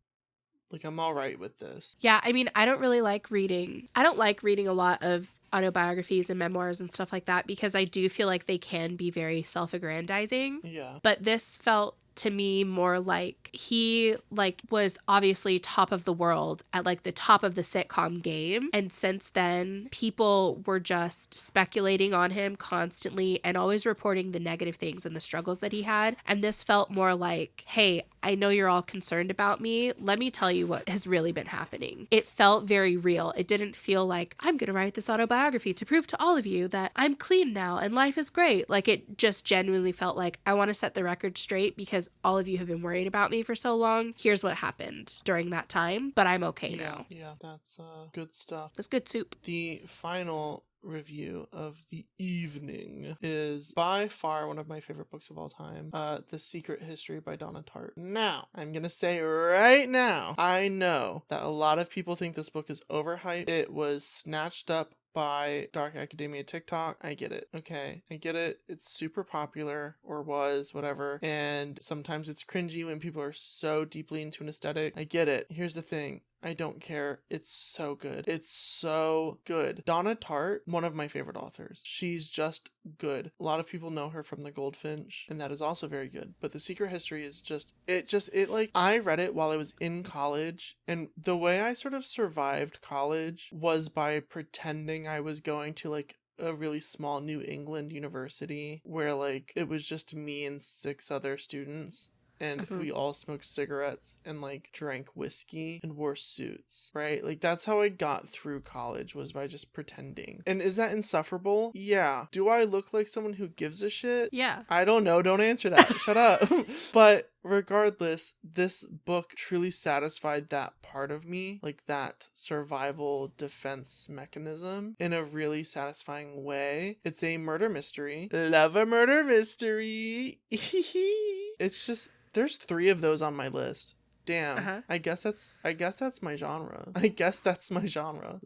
Like I'm all right with this. Yeah, I mean, I don't like reading a lot of autobiographies and memoirs and stuff like that because I do feel like they can be very self-aggrandizing. Yeah. But this felt to me more like he like was obviously top of the world at like the top of the sitcom game, and since then people were just speculating on him constantly and always reporting the negative things and the struggles that he had. And this felt more like, hey, I know you're all concerned about me. Let me tell you what has really been happening. It felt very real. It didn't feel like I'm gonna write this autobiography to prove to all of you that I'm clean now and life is great. Like it just genuinely felt like I want to set the record straight because all of you have been worried about me for so long. Here's what happened during that time, but I'm okay now. Yeah, that's good stuff. That's good soup. The final review of the evening is by far one of my favorite books of all time, The Secret History by Donna Tartt. Now, I'm gonna say right now, I know that a lot of people think this book is overhyped. It was snatched up by Dark Academia TikTok. I get it. Okay, I get it. It's super popular, or was, whatever, and sometimes it's cringy when people are so deeply into an aesthetic. I get it. Here's the thing. I don't care. It's so good. It's so good. Donna Tartt, one of my favorite authors. She's just good. A lot of people know her from The Goldfinch, and that is also very good. But The Secret History is it like, I read it while I was in college, and the way I sort of survived college was by pretending I was going to like a really small New England university where like it was just me and 6 other students. And we all smoked cigarettes and like drank whiskey and wore suits, right? Like that's how I got through college, was by just pretending. And is that insufferable? Yeah. Do I look like someone who gives a shit? Yeah. I don't know. Don't answer that. Shut up. But regardless, this book truly satisfied that part of me, like that survival defense mechanism, in a really satisfying way. It's a murder mystery. Love a murder mystery. It's just, there's 3 of those on my list. Damn. I guess that's my genre.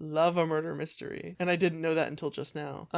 Love a murder mystery. And I didn't know that until just now.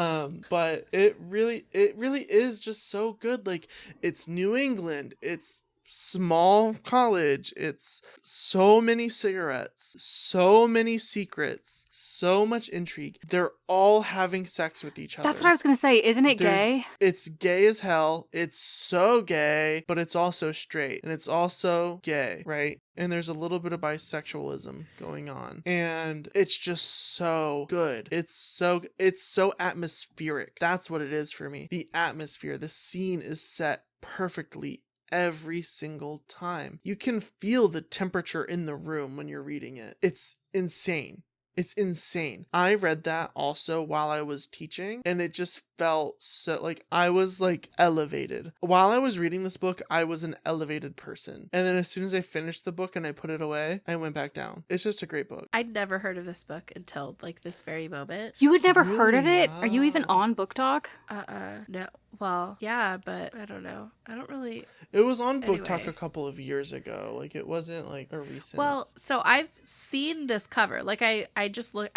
But it really is just so good. Like, it's New England. It's small college. It's so many cigarettes, so many secrets, so much intrigue. They're all having sex with each other. That's what I was going to say. Isn't it gay? It's gay as hell. It's so gay, but it's also straight. And it's also gay, right? And there's a little bit of bisexualism going on. And it's just so good. It's so atmospheric. That's what it is for me. The atmosphere, the scene is set perfectly every single time. You can feel the temperature in the room when you're reading it. It's insane. It's insane. I read that also while I was teaching, and it just felt so, like, I was like elevated. While I was reading this book, I was an elevated person. And then as soon as I finished the book and I put it away, I went back down. It's just a great book. I'd never heard of this book until like this very moment. You had never heard of Really? it? Are you even on Book Talk? No. Well, yeah, but I don't know. I don't really. It was on Book Talk Anyway. a couple of years ago. Like, it wasn't like a recent. Well, so I've seen this cover. Like I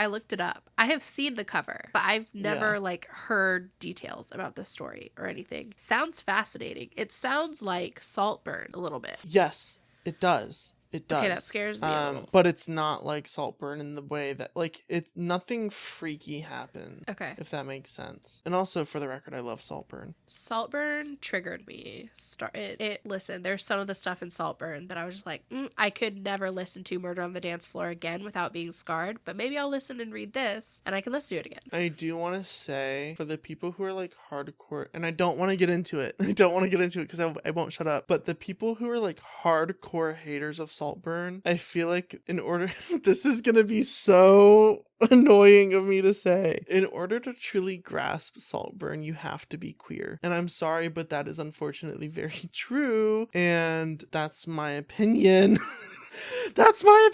looked it up. I have seen the cover, but I've never Yeah. like heard details about the story or anything. Sounds fascinating. It sounds like Saltburn a little bit. Yes, it does. It does. Okay, that scares me a little. But it's not like Saltburn in the way that, like, it's nothing freaky happened. Okay. If that makes sense. And also, for the record, I love Saltburn. Saltburn triggered me. Listen, there's some of the stuff in Saltburn that I was just like, I could never listen to Murder on the Dance Floor again without being scarred, but maybe I'll listen and read this and I can listen to it again. I do want to say, for the people who are like hardcore, and I don't want to get into it. I don't want to get into it because I won't shut up. But the people who are like hardcore haters of Saltburn, I feel like this is going to be so annoying of me to say. In order to truly grasp Saltburn, you have to be queer. And I'm sorry, but that is unfortunately very true. And that's my opinion. That's my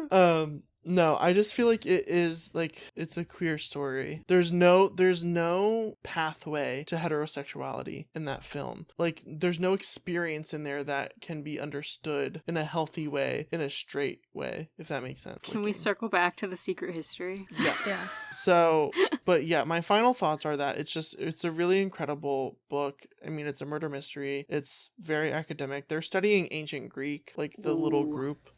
opinion! No, I just feel like it is like, it's a queer story. There's no pathway to heterosexuality in that film. Like, there's no experience in there that can be understood in a healthy way, in a straight way, if that makes sense. Can we circle back to The Secret History? Yes. Yeah. So, but yeah, my final thoughts are that it's a really incredible book. I mean, it's a murder mystery. It's very academic. They're studying ancient Greek, like the little group,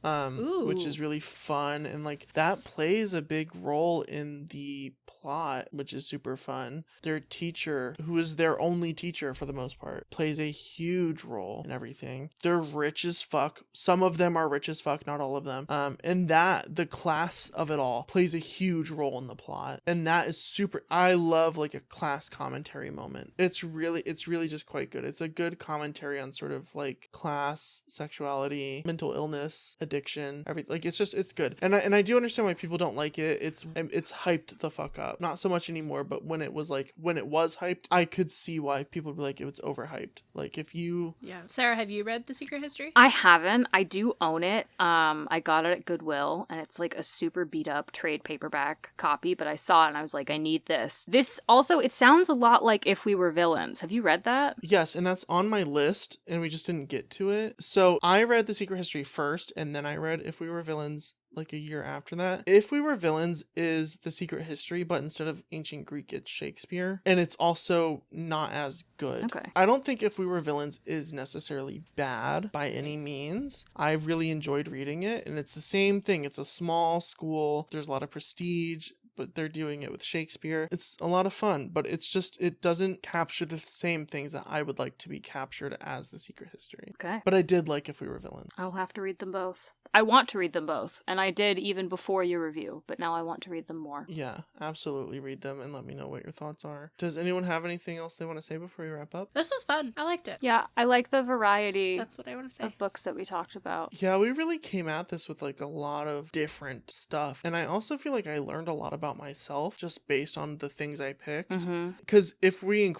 which is really fun. And like, that plays a big role in the plot, which is super fun. Their teacher, who is their only teacher for the most part, plays a huge role in everything. They're rich as fuck. Some of them are rich as fuck, not all of them. And that, the class of it all, plays a huge role in the plot. And that is super, I love like a class commentary moment. It's really just quite good. It's a good commentary on sort of like class, sexuality, mental illness, addiction, everything. Like, it's good. And I do understand why people don't like it. It's hyped the fuck up. Not so much anymore, but when it was hyped, I could see why people would be like, it was overhyped. Like, if you... Yeah. Sarah, have you read The Secret History? I haven't. I do own it. I got it at Goodwill, and it's like a super beat up trade paperback copy, but I saw it and I was like, I need this. This also, it sounds a lot like If We Were Villains. Have you read that? Yes, and that's on my list, and we just didn't get to it. So I read The Secret History first, and then I read If We Were Villains like a year after that. If We Were Villains is The Secret History, but instead of ancient Greek, it's Shakespeare. And it's also not as good. Okay. I don't think If We Were Villains is necessarily bad by any means. I really enjoyed reading it, and it's the same thing. It's a small school. There's a lot of prestige, but they're doing it with Shakespeare. It's a lot of fun, but it's just, it doesn't capture the same things that I would like to be captured as The Secret History. Okay. But I did like If We Were Villains. I'll have to read them both. I want to read them both, and I did even before your review, but now I want to read them more. Yeah, absolutely read them and let me know what your thoughts are. Does anyone have anything else they want to say before we wrap up? This was fun. I liked it. Yeah, I like the variety That's what I want to say. of books that we talked about. Yeah, we really came at this with like a lot of different stuff. And I also feel like I learned a lot about about myself just based on the things I picked. Mm-hmm. Because if we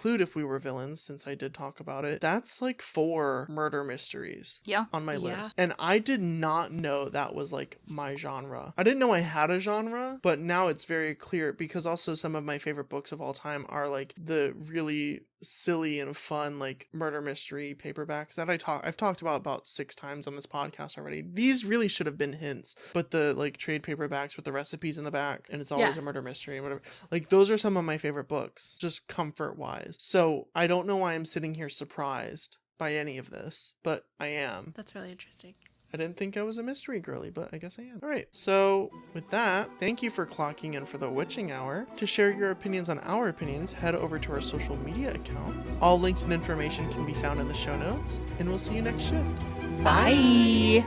were villains, since I did talk about it, that's like 4 murder mysteries Yeah. on my Yeah. list. And I did not know that was like my genre. I didn't know I had a genre, but now it's very clear, because also some of my favorite books of all time are like the really silly and fun like murder mystery paperbacks that I've talked about 6 times on this podcast already. These really should have been hints, but the like trade paperbacks with the recipes in the back and it's always Yeah. a murder mystery and whatever, like those are some of my favorite books, just comfort wise. So I don't know why I'm sitting here surprised by any of this, but I am. That's really interesting. I didn't think I was a mystery girly, but I guess I am. All right, so with that, thank you for clocking in for the Witching Hour. To share your opinions on our opinions, head over to our social media accounts. All links and information can be found in the show notes, and we'll see you next shift. Bye.